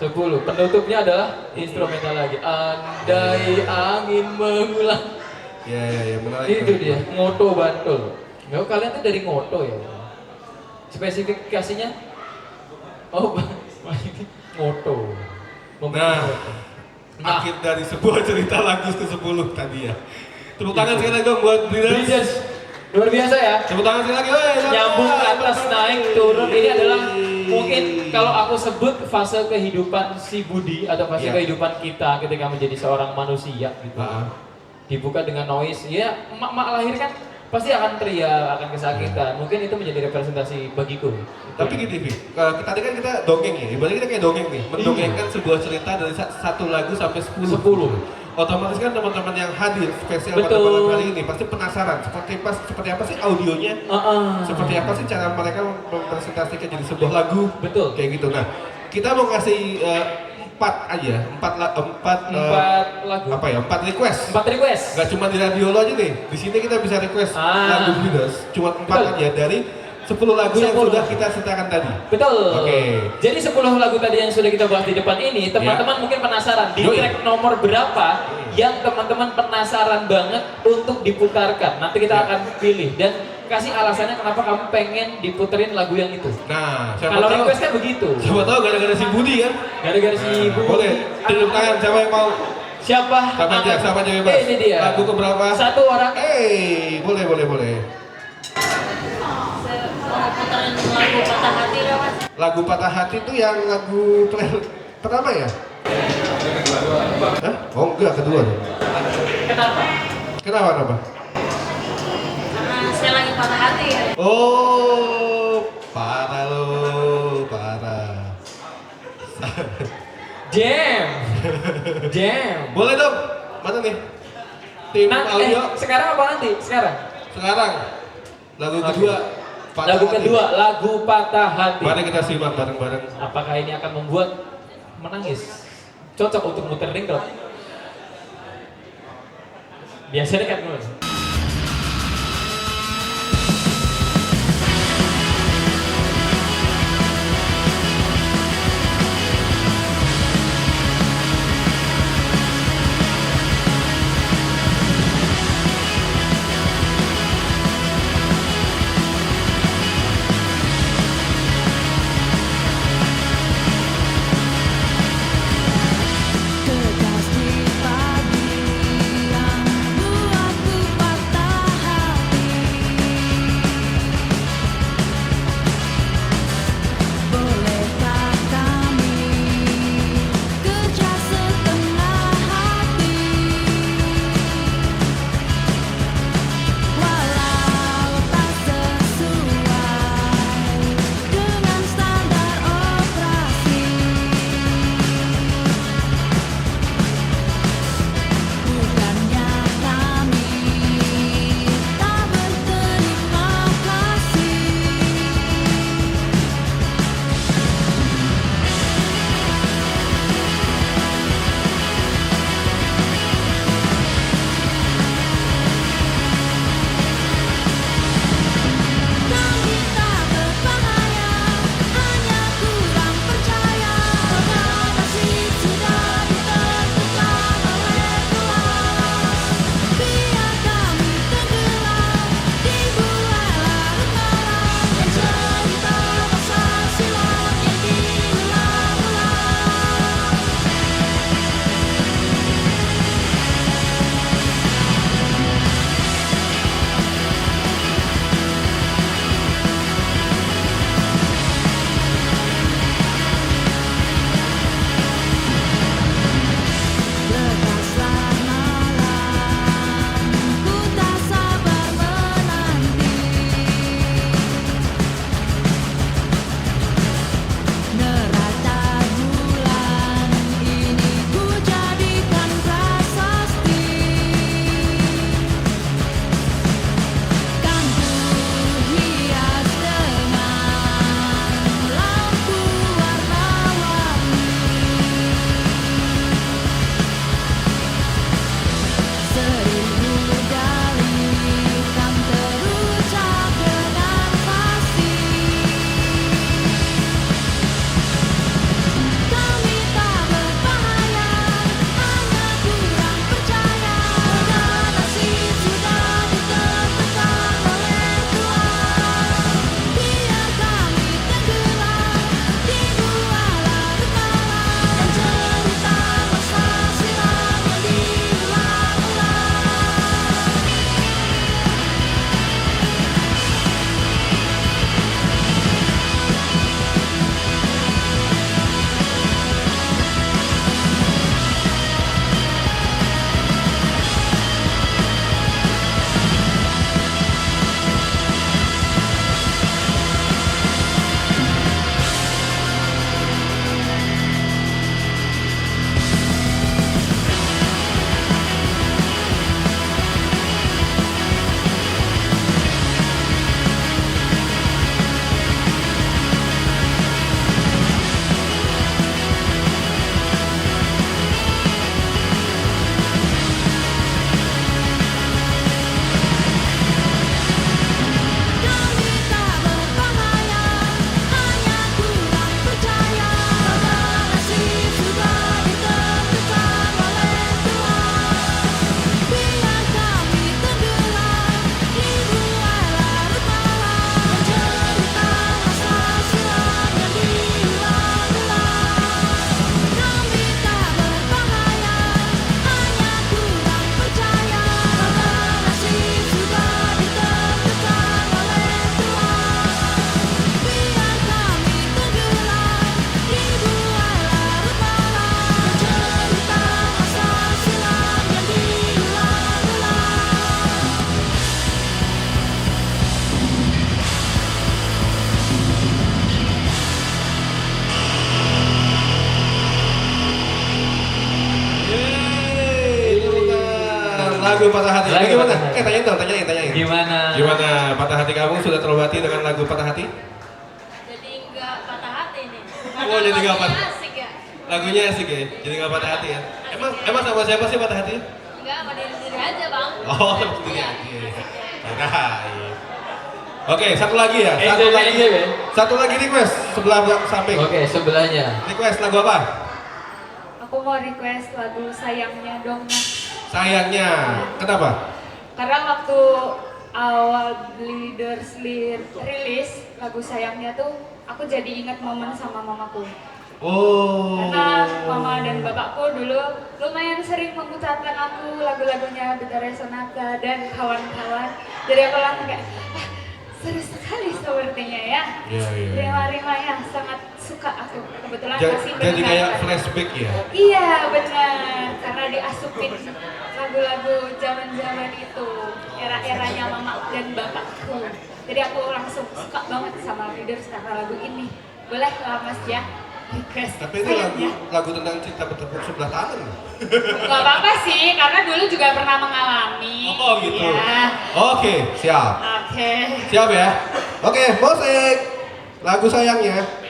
Speaker 2: 10. Penutupnya adalah instrumental lagi. Andai angin mengulang.
Speaker 1: Ya, menarik.
Speaker 2: Itu dia, Moto Bantul. Nggak, kalian tuh dari Moto ya? Spesifikasinya? Oh, Moto.
Speaker 1: Nah, akhir dari sebuah cerita lagu ke-10 tadi ya. Tepuk tangan sekali lagi dong buat Breeders.
Speaker 2: Luar biasa ya.
Speaker 1: Tepuk tangan sekali lagi, woi.
Speaker 2: Nyambung ke atas, naik, turun. Ini adalah mungkin kalau aku sebut fase kehidupan si Budi atau fase
Speaker 1: Iya.
Speaker 2: kehidupan kita ketika menjadi seorang manusia gitu. Dibuka dengan noise, ya emak-emak lahir kan pasti akan teriak, akan kesakitan. Mungkin itu menjadi representasi bagiku.
Speaker 1: Tapi gini, Vi, tadi kan kita dongeng ya, ibaratnya kita kayak dongeng nih, mendongengkan sebuah cerita dari satu lagu sampai 10. Otomatis kan teman-teman yang hadir spesial pada
Speaker 2: Betul.
Speaker 1: malam hari ini pasti penasaran seperti apa sih audionya, seperti apa sih cara mereka mempresentasikan jadi sebuah lagu,
Speaker 2: Betul.
Speaker 1: kayak gitu. Nah, kita mau kasih 4
Speaker 2: lagu.
Speaker 1: apa ya, 4 request.
Speaker 2: 4 request.
Speaker 1: Gak cuma di radio lo aja nih, di sini kita bisa request lagu Bleeders, cuma 4
Speaker 2: Betul.
Speaker 1: aja dari 10 lagu yang
Speaker 2: 10.
Speaker 1: sudah kita sertakan tadi.
Speaker 2: Betul.
Speaker 1: Oke.
Speaker 2: Jadi 10 lagu tadi yang sudah kita bahas di depan ini, teman-teman mungkin penasaran di
Speaker 1: Yoi.
Speaker 2: track nomor berapa yang teman-teman penasaran banget untuk diputarkan. Nanti kita
Speaker 1: Ya.
Speaker 2: akan pilih dan kasih alasannya kenapa kamu pengen diputerin lagu yang itu.
Speaker 1: Nah,
Speaker 2: Kalau request kan begitu.
Speaker 1: Siapa tahu gara-gara si Budi kan?
Speaker 2: Gara-gara si Ibu.
Speaker 1: Boleh, tunjuk tangan siapa yang mau?
Speaker 2: Siapa?
Speaker 1: Siapa aja bebas.
Speaker 2: Ini dia.
Speaker 1: Lagu keberapa?
Speaker 2: Satu orang.
Speaker 1: Boleh.
Speaker 7: Putaran lagu Patah Hati ya Mas.
Speaker 1: Lagu Patah Hati itu yang lagu pertama ya? Hah? Oh enggak, kedua dong.
Speaker 2: Kenapa?
Speaker 1: Kenapa?
Speaker 7: Karena saya lagi patah hati ya.
Speaker 1: Oh, parah lo, parah.
Speaker 2: Jam.
Speaker 1: Boleh dong. Mana nih? Tim audio.
Speaker 2: Sekarang apa nanti? Sekarang.
Speaker 1: Sekarang lagu kedua. Patah
Speaker 2: Lagu
Speaker 1: Hati.
Speaker 2: kedua, lagu Patah Hati.
Speaker 1: Mari kita simak bareng-bareng.
Speaker 2: Apakah ini akan membuat menangis? Cocok untuk muter dengklok. Biasanya kan dulu.
Speaker 8: Kekasih pagi yang buatku
Speaker 1: Lagu Patah Hati.
Speaker 2: Lagu
Speaker 1: Bagaimana?
Speaker 2: Patah Hati.
Speaker 1: Tanyain dong, tanyain.
Speaker 2: Gimana?
Speaker 1: Gimana patah hati kamu sudah terobati dengan lagu Patah Hati?
Speaker 7: Jadi nggak patah hati nih.
Speaker 1: Oh, jadi nggak patah.
Speaker 7: Lagunya asik ya.
Speaker 1: Lagunya asik ya, jadi nggak patah hati ya. Emang sama siapa sih patah hati?
Speaker 7: Enggak, sama diri sendiri aja bang.
Speaker 1: Oh, sendiri
Speaker 7: Iya.
Speaker 1: aja. Kirain. Oke, satu lagi ya.
Speaker 2: Enjoy, ya.
Speaker 1: Satu lagi request sebelah samping.
Speaker 2: Oke, sebelahnya.
Speaker 1: Request lagu apa?
Speaker 8: Aku mau request lagu Sayangnya Dong Mas.
Speaker 1: Sayangnya. Kenapa?
Speaker 8: Karena waktu awal Bleeders rilis lagu Sayangnya tuh aku jadi ingat momen sama mamaku.
Speaker 1: Oh.
Speaker 8: Karena mama dan bapakku dulu lumayan sering memutarkan aku lagu-lagunya Betara Sonata dan kawan-kawan. Jadi aku langsung kayak, seru sekali sepertinya ya.
Speaker 1: Iya.
Speaker 8: Rima-rima yang sangat suka aku. Kebetulan masih
Speaker 1: Jadi kayak
Speaker 8: mendengarkan.
Speaker 1: flashback ya.
Speaker 8: Iya benar, karena diasupin lagu-lagu zaman-zaman itu, era-eranya mama dan bapakku. Jadi aku langsung suka banget sama Leaders karena lagu ini. Boleh lah Mas ya, request.
Speaker 1: Tapi ini lagu tentang cinta bertepuk sebelah tangan.
Speaker 8: Gak apa-apa sih, karena dulu juga pernah mengalami.
Speaker 1: Oh gitu.
Speaker 8: Ya.
Speaker 1: Oke, siap.
Speaker 8: Oke.
Speaker 1: Siap ya. Oke, musik. Lagu Sayangnya.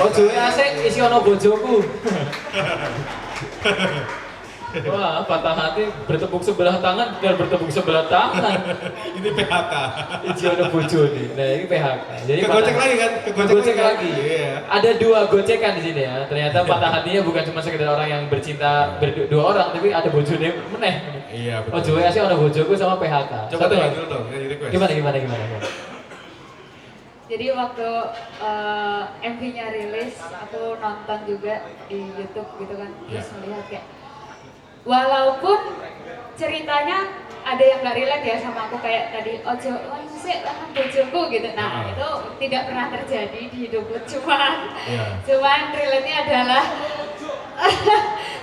Speaker 2: Ojo asik isi ono bojoku. Wah, patah hati bertepuk sebelah tangan dan bertepuk sebelah tangan.
Speaker 1: Ini PHK.
Speaker 2: Isi ono bojo nih. Nah, ini PHK. Jadi
Speaker 1: Kegocek lagi kan?
Speaker 2: Kegocek lagi.
Speaker 1: Iya.
Speaker 2: Ada 2 gocekan di sini ya. Ternyata patah hatinya bukan cuma sekedar orang yang bercinta berdua orang, tapi ada bojone meneh.
Speaker 1: Iya, betul.
Speaker 2: Ojo asik ono bojoku sama PHK.
Speaker 1: Coba
Speaker 2: Satu
Speaker 1: tanya
Speaker 2: lagi.
Speaker 1: dulu dong, jadi request.
Speaker 2: Gimana?
Speaker 8: Jadi waktu MV-nya rilis, aku nonton juga di YouTube gitu kan, terus melihat kayak walaupun ceritanya ada yang nggak relate ya sama aku kayak tadi ojo sih lah bojoku gitu. Nah itu tidak pernah terjadi di hidupku, cuman relate-nya adalah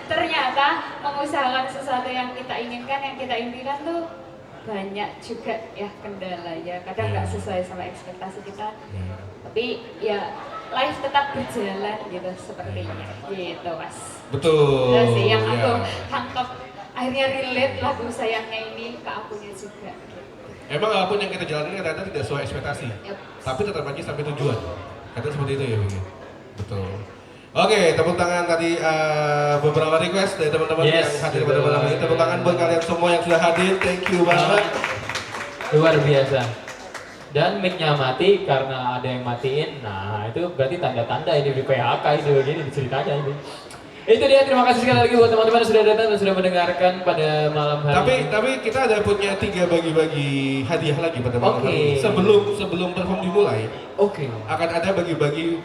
Speaker 8: ternyata mengusahakan sesuatu yang kita inginkan, yang kita impikan tuh banyak juga ya kendalanya, kadang nggak sesuai sama ekspektasi kita, tapi ya life tetap berjalan gitu sepertinya gitu Mas.
Speaker 1: Betul.
Speaker 8: Itu sih yang aku tangkap, akhirnya relate lagu sayangnya ini ke akunya juga gitu.
Speaker 1: Emang apapun yang kita jalani kadang-kadang tidak sesuai ekspektasi, tapi tetap aja sampai tujuan. Kadang seperti itu ya, Bang. Betul. Oke, tepuk tangan tadi beberapa request dari teman-teman yang hadir pada malam ini. Tepuk tangan buat kalian semua yang sudah hadir. Thank you banget.
Speaker 2: Luar biasa. Dan mic-nya mati karena ada yang matiin. Nah, itu berarti tanda-tanda ini di PHK itu begini ceritanya ini. Itu dia, terima kasih sekali lagi buat teman-teman yang sudah datang dan sudah mendengarkan pada malam hari ini.
Speaker 1: Tapi kita ada punya 3 bagi-bagi hadiah lagi pada malam hari ini. Sebelum perform dimulai, akan ada bagi-bagi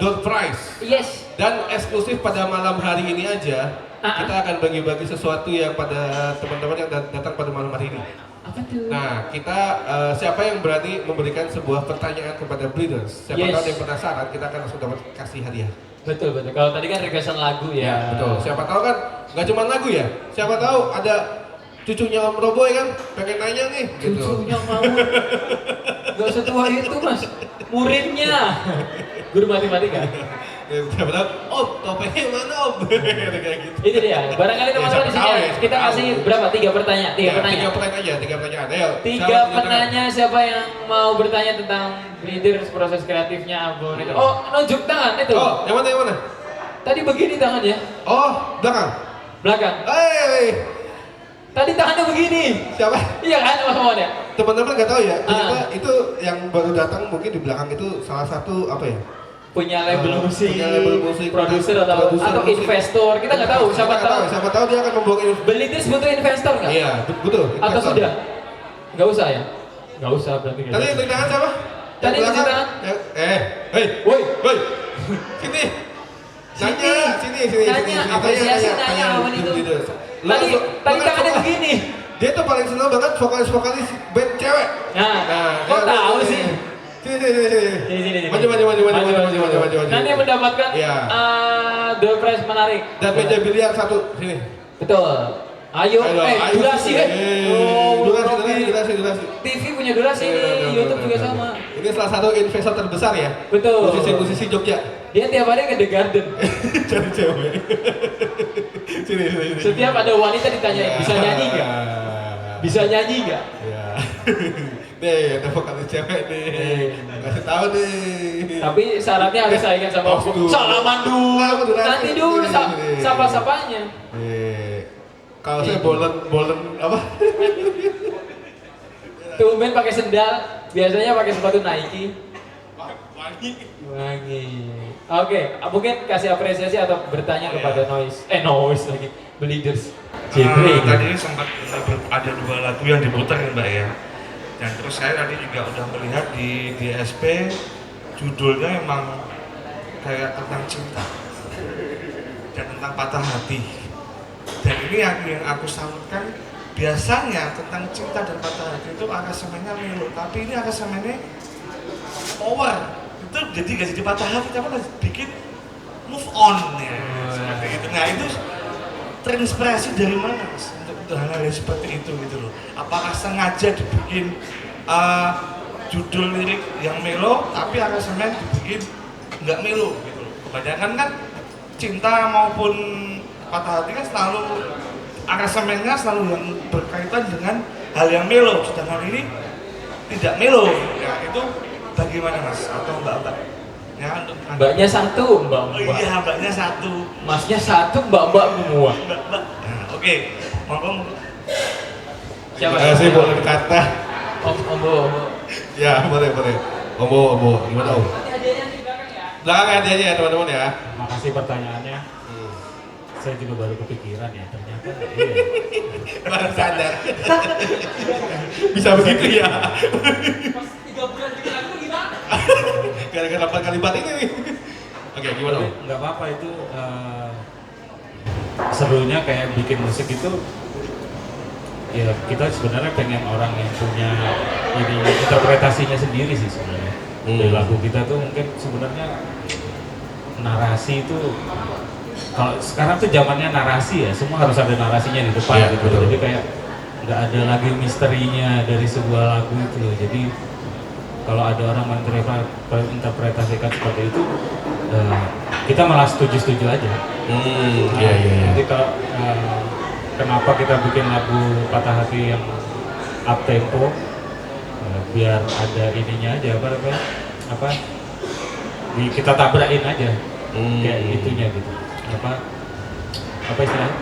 Speaker 1: door prize.
Speaker 2: Yes.
Speaker 1: Dan eksklusif pada malam hari ini aja, kita akan bagi-bagi sesuatu yang pada teman-teman yang datang pada malam hari ini.
Speaker 2: Apa tuh?
Speaker 1: Nah, kita siapa yang berani memberikan sebuah pertanyaan kepada Breeders? Siapa tahu yang penasaran, kita akan langsung dapat kasih hadiah.
Speaker 2: Betul. Kalau tadi kan requestan lagu ya.
Speaker 1: Betul. Siapa tahu kan nggak cuma lagu ya. Siapa tahu ada cucunya Om Roboy kan pengen nanya nih.
Speaker 2: Cucunya mau. Gak setua itu Mas. Muridnya. Guru matematika.
Speaker 1: Siapa tahu, Om topengnya mana Om? Kayak gitu.
Speaker 2: Itu dia. Barangkali teman-teman di sini kita kasih berapa? 3 pertanyaan. 3 pertanyaan.
Speaker 1: 3 pertanyaan. Ayo.
Speaker 2: 3 penanya siapa yang mau bertanya tentang Breeders, proses kreatifnya Abon itu. Oh, nunjuk tangan itu.
Speaker 1: Oh, yang mana?
Speaker 2: Tadi begini tangannya.
Speaker 1: Oh, belakang.
Speaker 2: Hey. Tadi tangannya begini.
Speaker 1: Siapa?
Speaker 2: Iya kan, Mas Mohon ya?
Speaker 1: Teman-teman nggak tahu ya, ternyata itu yang baru datang mungkin di belakang itu salah satu apa ya?
Speaker 2: Punya label musik,
Speaker 1: produser
Speaker 2: atau
Speaker 1: musik.
Speaker 2: investor, kita nggak tahu.
Speaker 1: Siapa tahu dia akan membawa
Speaker 2: Breeders butuh investor nggak?
Speaker 1: Iya, betul.
Speaker 2: Atau sudah? Nggak usah ya? Nggak usah berarti.
Speaker 1: Tadi yang tunjuk tangan siapa?
Speaker 2: Tadi yang tunjuk tangan?
Speaker 1: Woi, sini. Sini.
Speaker 2: Nanya, apresiasi nanya Abon itu. Tadi tangannya begini.
Speaker 1: Dia tuh paling senang banget vokalis band cewek.
Speaker 2: Nah, kok tahu sih?
Speaker 1: Sini. Maju.
Speaker 2: Nanti mendapatkan door prize menarik.
Speaker 1: Dan meja biliar 1 sini.
Speaker 2: Betul. Ayo, durasi kan?
Speaker 1: Durasi.
Speaker 2: TV punya durasi nih, YouTube juga sama.
Speaker 1: Ini salah satu investor terbesar ya.
Speaker 2: Betul.
Speaker 1: Musisi Jogja.
Speaker 2: Dia tiap hari ke The Garden.
Speaker 1: Cari cewek. Sini.
Speaker 2: Setiap ada wanita ditanya, bisa nyanyi nggak? Bisa nyanyi nggak?
Speaker 1: Ya. Nih, ada vokalis cewek nih. Kasih tahu nih.
Speaker 2: Tapi syaratnya harus saingan sama aku. Salaman dulu. Nanti dulu sapa-sapanya.
Speaker 1: Kalau saya bolen apa?
Speaker 2: Tumben pakai sendal, biasanya pakai sepatu Nike. Wangi. Oke, mungkin kasih apresiasi atau bertanya kepada Noise lagi, Breeders.
Speaker 9: Tadi sempat ada 2 lagu yang diputar ya Mbak ya. Dan terus saya tadi juga udah melihat di DSP judulnya emang kayak tentang cinta dan tentang patah hati. Dan ini yang aku salutkan, biasanya tentang cinta dan patah hati itu aransemennya melo, tapi ini aransemennya power. Itu jadi gak jadi patah hati, tapi bikin move on ya. Seperti itu. Nah itu terinspirasi dari mana Mas untuk hal-hal yang seperti itu gitu loh? Apakah sengaja dibikin judul lirik yang melo, tapi aransemen dibikin nggak melo gitu loh? Kebanyakan kan cinta maupun patah hati kan selalu aransemennya selalu yang berkaitan dengan hal yang melo, sedangkan ini tidak melo. Ya itu bagaimana Mas atau Mbak? Ya, untuk
Speaker 2: Mbaknya satu,
Speaker 9: Oh iya, mbaknya satu.
Speaker 2: Masnya satu, mbak-mbak semua.
Speaker 9: Mbak. Nah, oke. Monggo.
Speaker 2: Siapa?
Speaker 1: Terima kasih boleh berkata.
Speaker 2: Ombo.
Speaker 1: Ya boleh. Ombo, gimana Om? Belakang hadiahnya ya teman-teman ya.
Speaker 5: Makasih pertanyaannya. Saya juga baru kepikiran ya, ternyata iya.
Speaker 1: Baru sadar. Bisa begitu ya.
Speaker 2: 3 bulan bikin lagu gimana?
Speaker 1: Gara-gara 4 kali bat ini nih. Oke, gimana Om?
Speaker 5: Nggak apa-apa itu serunya kayak bikin musik itu ya kita sebenarnya pengen orang yang punya ini interpretasinya sendiri sih sebenarnya. Dari lagu kita tuh mungkin sebenarnya narasi itu kalau sekarang tuh zamannya narasi ya, semua harus ada narasinya di depan
Speaker 1: Ya,
Speaker 5: gitu.
Speaker 1: betul.
Speaker 5: Jadi kayak nggak ada lagi misterinya dari sebuah lagu itu loh. Jadi kalau ada orang menginterpretasikan seperti itu, kita malah setuju-setuju aja.
Speaker 1: Iya.
Speaker 5: Jadi kalau kenapa kita bikin lagu Patah Hati yang up tempo, biar ada ininya aja apa kita tabrakin aja kayak gitunya gitu. Apa istilahnya?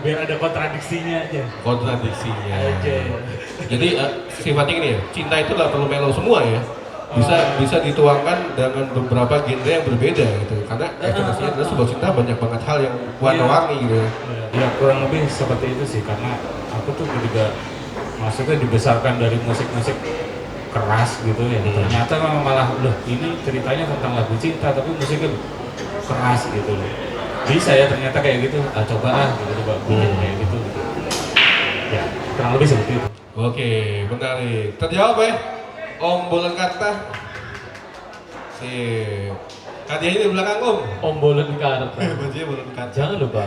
Speaker 5: Biar ada kontradiksinya aja.
Speaker 1: Kontradiksinya.
Speaker 5: Aja.
Speaker 1: Jadi sifatnya gini ya, cinta itu nggak perlu mellow semua ya. Bisa dituangkan dengan beberapa genre yang berbeda gitu. Karena ekspresinya adalah sebuah cinta banyak banget hal yang warna-warni gitu.
Speaker 5: Ya kurang lebih seperti itu sih, karena aku tuh juga maksudnya dibesarkan dari musik-musik keras gitu ya. Ternyata malah loh ini ceritanya tentang lagu cinta tapi musiknya keras gitu loh. Bisa ya ternyata kayak gitu. Coba gitu bikin kayak gitu. Ya kurang lebih seperti itu.
Speaker 1: Oke, menarik. Terjawab ya, Om Bolan Karta. Sip. Hadiahnya di belakang Om.
Speaker 2: Om Bolan Karta.
Speaker 1: Bajunya Bolan Karta.
Speaker 2: Jangan lupa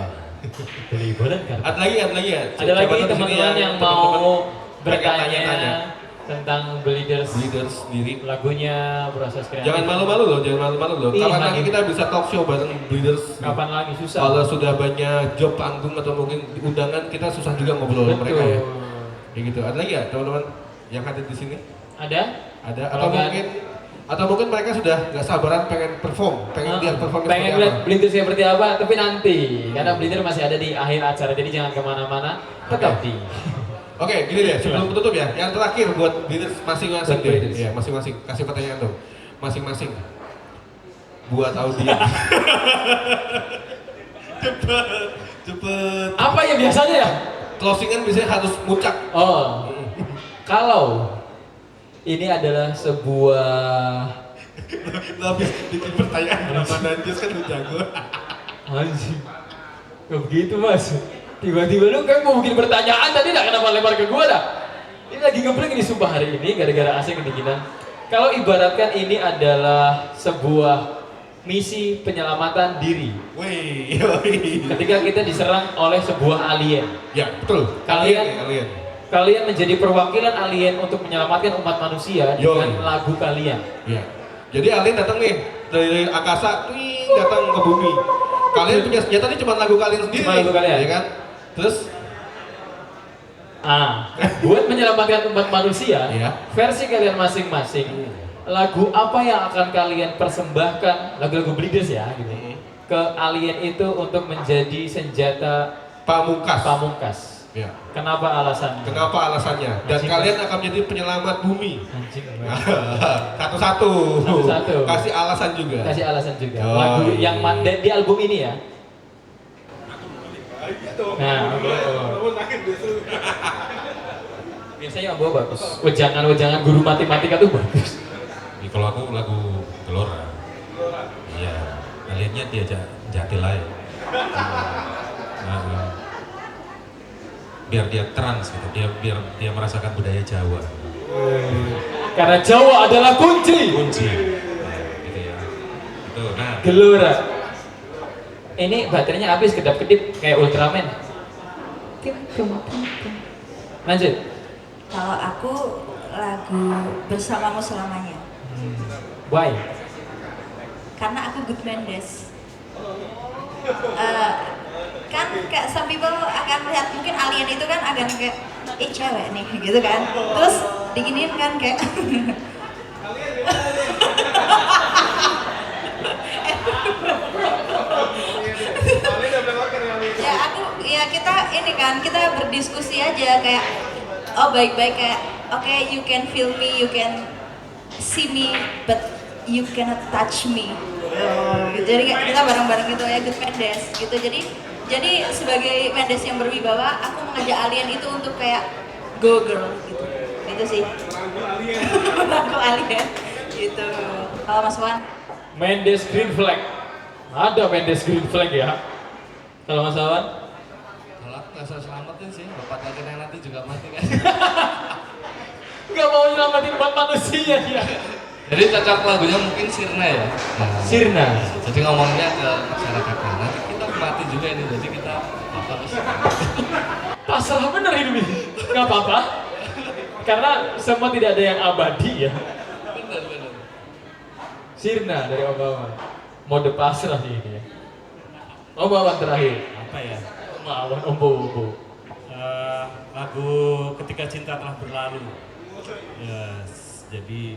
Speaker 2: beli Bolan Karta.
Speaker 1: Ada lagi ya.
Speaker 2: Ada lagi
Speaker 1: Siapa tahu di sini
Speaker 2: teman-teman yang
Speaker 1: teman-teman
Speaker 2: mau
Speaker 1: pengen
Speaker 2: bertanya
Speaker 1: tanya-tanya.
Speaker 2: tentang Bleeders
Speaker 1: sendiri.
Speaker 2: Lagunya proses kreatif.
Speaker 1: Jangan malu-malu loh.
Speaker 2: Ih,
Speaker 1: Kapan lagi
Speaker 2: lagi.
Speaker 1: kita bisa talk show bareng Bleeders?
Speaker 2: Kapan lagi susah.
Speaker 1: Kalau sudah banyak job panggung atau mungkin undangan, kita susah juga ngobrol sama mereka ya. Kayak gitu. Ada lagi ya teman-teman yang hadir di sini?
Speaker 2: Ada?
Speaker 1: Ada.
Speaker 2: Kalau
Speaker 1: Atau mungkin mereka sudah nggak sabaran pengen perform, pengen lihat performnya
Speaker 2: pengen
Speaker 1: seperti
Speaker 2: lihat
Speaker 1: apa.
Speaker 2: Bleeders seperti apa, tapi nanti karena Bleeders masih ada di akhir acara, jadi jangan kemana-mana, tetap di.
Speaker 1: Oke, gini deh, sebelum tutup ya, yang terakhir buat Bleeders masing-masing
Speaker 2: Buat
Speaker 1: deh.
Speaker 2: Bleeders.
Speaker 1: Iya, masing-masing. Kasih pertanyaan dong. Masing-masing. Buat audiens. cepet.
Speaker 2: Apa ya biasanya ya?
Speaker 1: Closingan biasanya harus muncak.
Speaker 2: Oh, kalau ini adalah sebuah
Speaker 1: Lu habis bikin pertanyaan sama Nanjus kan lu jago.
Speaker 2: anjing, gak begitu mas. Tiba-tiba lu kan mau bikin pertanyaan tadi gak kenapa lempar ke gua dah. Ini lagi ngebleng ini sumpah hari ini gara-gara AC kedinginan. Kalau ibaratkan ini adalah sebuah misi penyelamatan diri.
Speaker 1: Wih.
Speaker 2: Ketika kita diserang oleh sebuah alien.
Speaker 1: Ya, betul. Kalian
Speaker 2: menjadi perwakilan alien untuk menyelamatkan umat manusia dengan lagu kalian.
Speaker 1: Iya. Jadi alien datang nih dari angkasa, datang ke bumi. Kalian punya senjata ini cuma lagu kalian sendiri.
Speaker 2: Cuma lagu kalian.
Speaker 1: Ya kan? Terus
Speaker 2: buat menyelamatkan umat manusia,
Speaker 1: Iya.
Speaker 2: versi kalian masing-masing, lagu apa yang akan kalian persembahkan, lagu-lagu Bleeders ya, gitu, ke alien itu untuk menjadi senjata pamungkas.
Speaker 1: Ya.
Speaker 2: Kenapa alasannya?
Speaker 1: Dan
Speaker 2: Anjing.
Speaker 1: kalian akan menjadi penyelamat bumi.
Speaker 2: Anjing.
Speaker 1: Satu-satu.
Speaker 2: Satu-satu.
Speaker 1: Kasih alasan juga.
Speaker 2: Kasih alasan juga.
Speaker 1: Oh,
Speaker 2: Lagu
Speaker 1: iya.
Speaker 2: yang di album ini ya. Nah, biasanya yang bawa bagus. Wejangan-wejangan guru matematika tuh bagus.
Speaker 3: Kalau aku lagu Gelora. Iya, aliennya dia Jatil aja. Biar dia trans gitu, biar dia merasakan budaya Jawa.
Speaker 2: Karena Jawa adalah kunci.
Speaker 3: Gitu ya. Itu
Speaker 2: Gelora. Ini baterainya habis kedap-kedip kayak Ultraman. Lanjut.
Speaker 4: Kalau aku lagu Bersamamu Selamanya.
Speaker 2: Why?
Speaker 4: Karena aku Good Mendes. kan kayak some people akan melihat mungkin alien itu kan akan kayak cewek nih gitu kan, terus diginiin kan kayak ya kita ini kan kita berdiskusi aja kayak oh baik-baik kayak oke, you can feel me, you can see me, but you cannot touch me. Gitu. Jadi kayak kita bareng-bareng gitu ya, good Mendes gitu. Jadi sebagai Mendes yang berwibawa, aku mengajak alien itu untuk kayak go girl gitu. Itu sih. Aku alien gitu. Kalau Mas Wan?
Speaker 2: Mendes Green Flag. Ada Mendes Green Flag ya. Kalau Mas Wan?
Speaker 6: Kalau aku nggak usah selamatin sih, bapak kakek nanti juga mati kan.
Speaker 2: Gak mau nyelamatin buat manusia dia.
Speaker 6: Jadi cocok lagunya mungkin Sirna ya. Nah,
Speaker 2: Sirna.
Speaker 6: Jadi ngomongnya ke masyarakat nanti kita mati juga ini, jadi kita apa terus?
Speaker 2: Pasrah bener hidup ini. Gak apa-apa. Karena semua tidak ada yang abadi ya.
Speaker 6: Bener.
Speaker 2: Sirna dari Obama. Mode pasrah sih ini ya. Obama terakhir.
Speaker 5: Apa ya?
Speaker 2: Mawan ombo-ombo.
Speaker 5: Lagu Ketika Cinta Telah Berlalu. Ya, jadi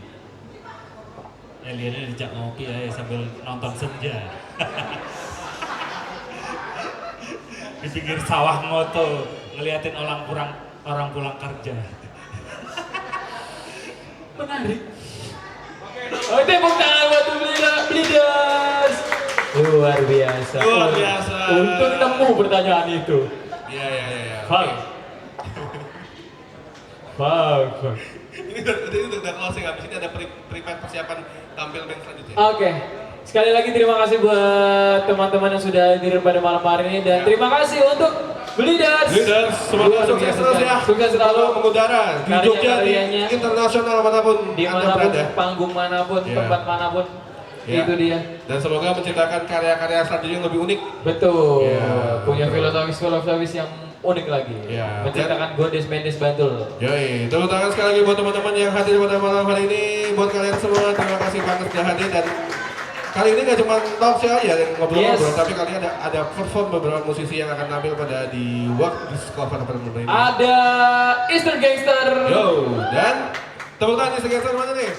Speaker 5: aliennya dijak ngopi ya sambil nonton senja. Di pinggir sawah moto ngeliatin orang pulang kerja.
Speaker 2: Menarik. Oh, tepuk tangan buat Bleeders. Luar biasa.
Speaker 1: Luar biasa.
Speaker 2: Untuk nemu pertanyaan itu.
Speaker 1: Iya.
Speaker 2: Fak.
Speaker 1: Ini udah closing, habis ini ada prepare persiapan tampil band selanjutnya.
Speaker 2: Oke. Sekali lagi terima kasih buat teman-teman yang sudah hadir pada malam hari ini dan terima kasih untuk Bleeders.
Speaker 1: Semoga sukses terus ya.
Speaker 2: Sukses selalu
Speaker 1: mengudara di Jogja, di internasional manapun,
Speaker 2: dimanapun,
Speaker 1: Anda berada.
Speaker 2: panggung manapun, tempat manapun.
Speaker 1: Ya.
Speaker 2: Itu dia.
Speaker 1: Dan semoga menciptakan karya-karya selanjutnya yang lebih unik.
Speaker 2: Betul.
Speaker 1: Ya,
Speaker 2: Punya
Speaker 1: betul.
Speaker 2: filosofis yang unik lagi.
Speaker 1: Ya.
Speaker 2: Menciptakan Godes Mendes Bantul.
Speaker 1: Yoi, tepuk tangan sekali lagi buat teman-teman yang hadir pada malam hari ini. Buat kalian semua, terima kasih banget sudah hadir. Dan kali ini gak cuma talk show aja dan ngobrol-ngobrol, tapi kali ini ada perform beberapa musisi yang akan tampil pada di Work Discover pada malam ini.
Speaker 2: Ada Eastern Gangster.
Speaker 1: Yo, dan tepuk tangan Eastern Gangster mana nih?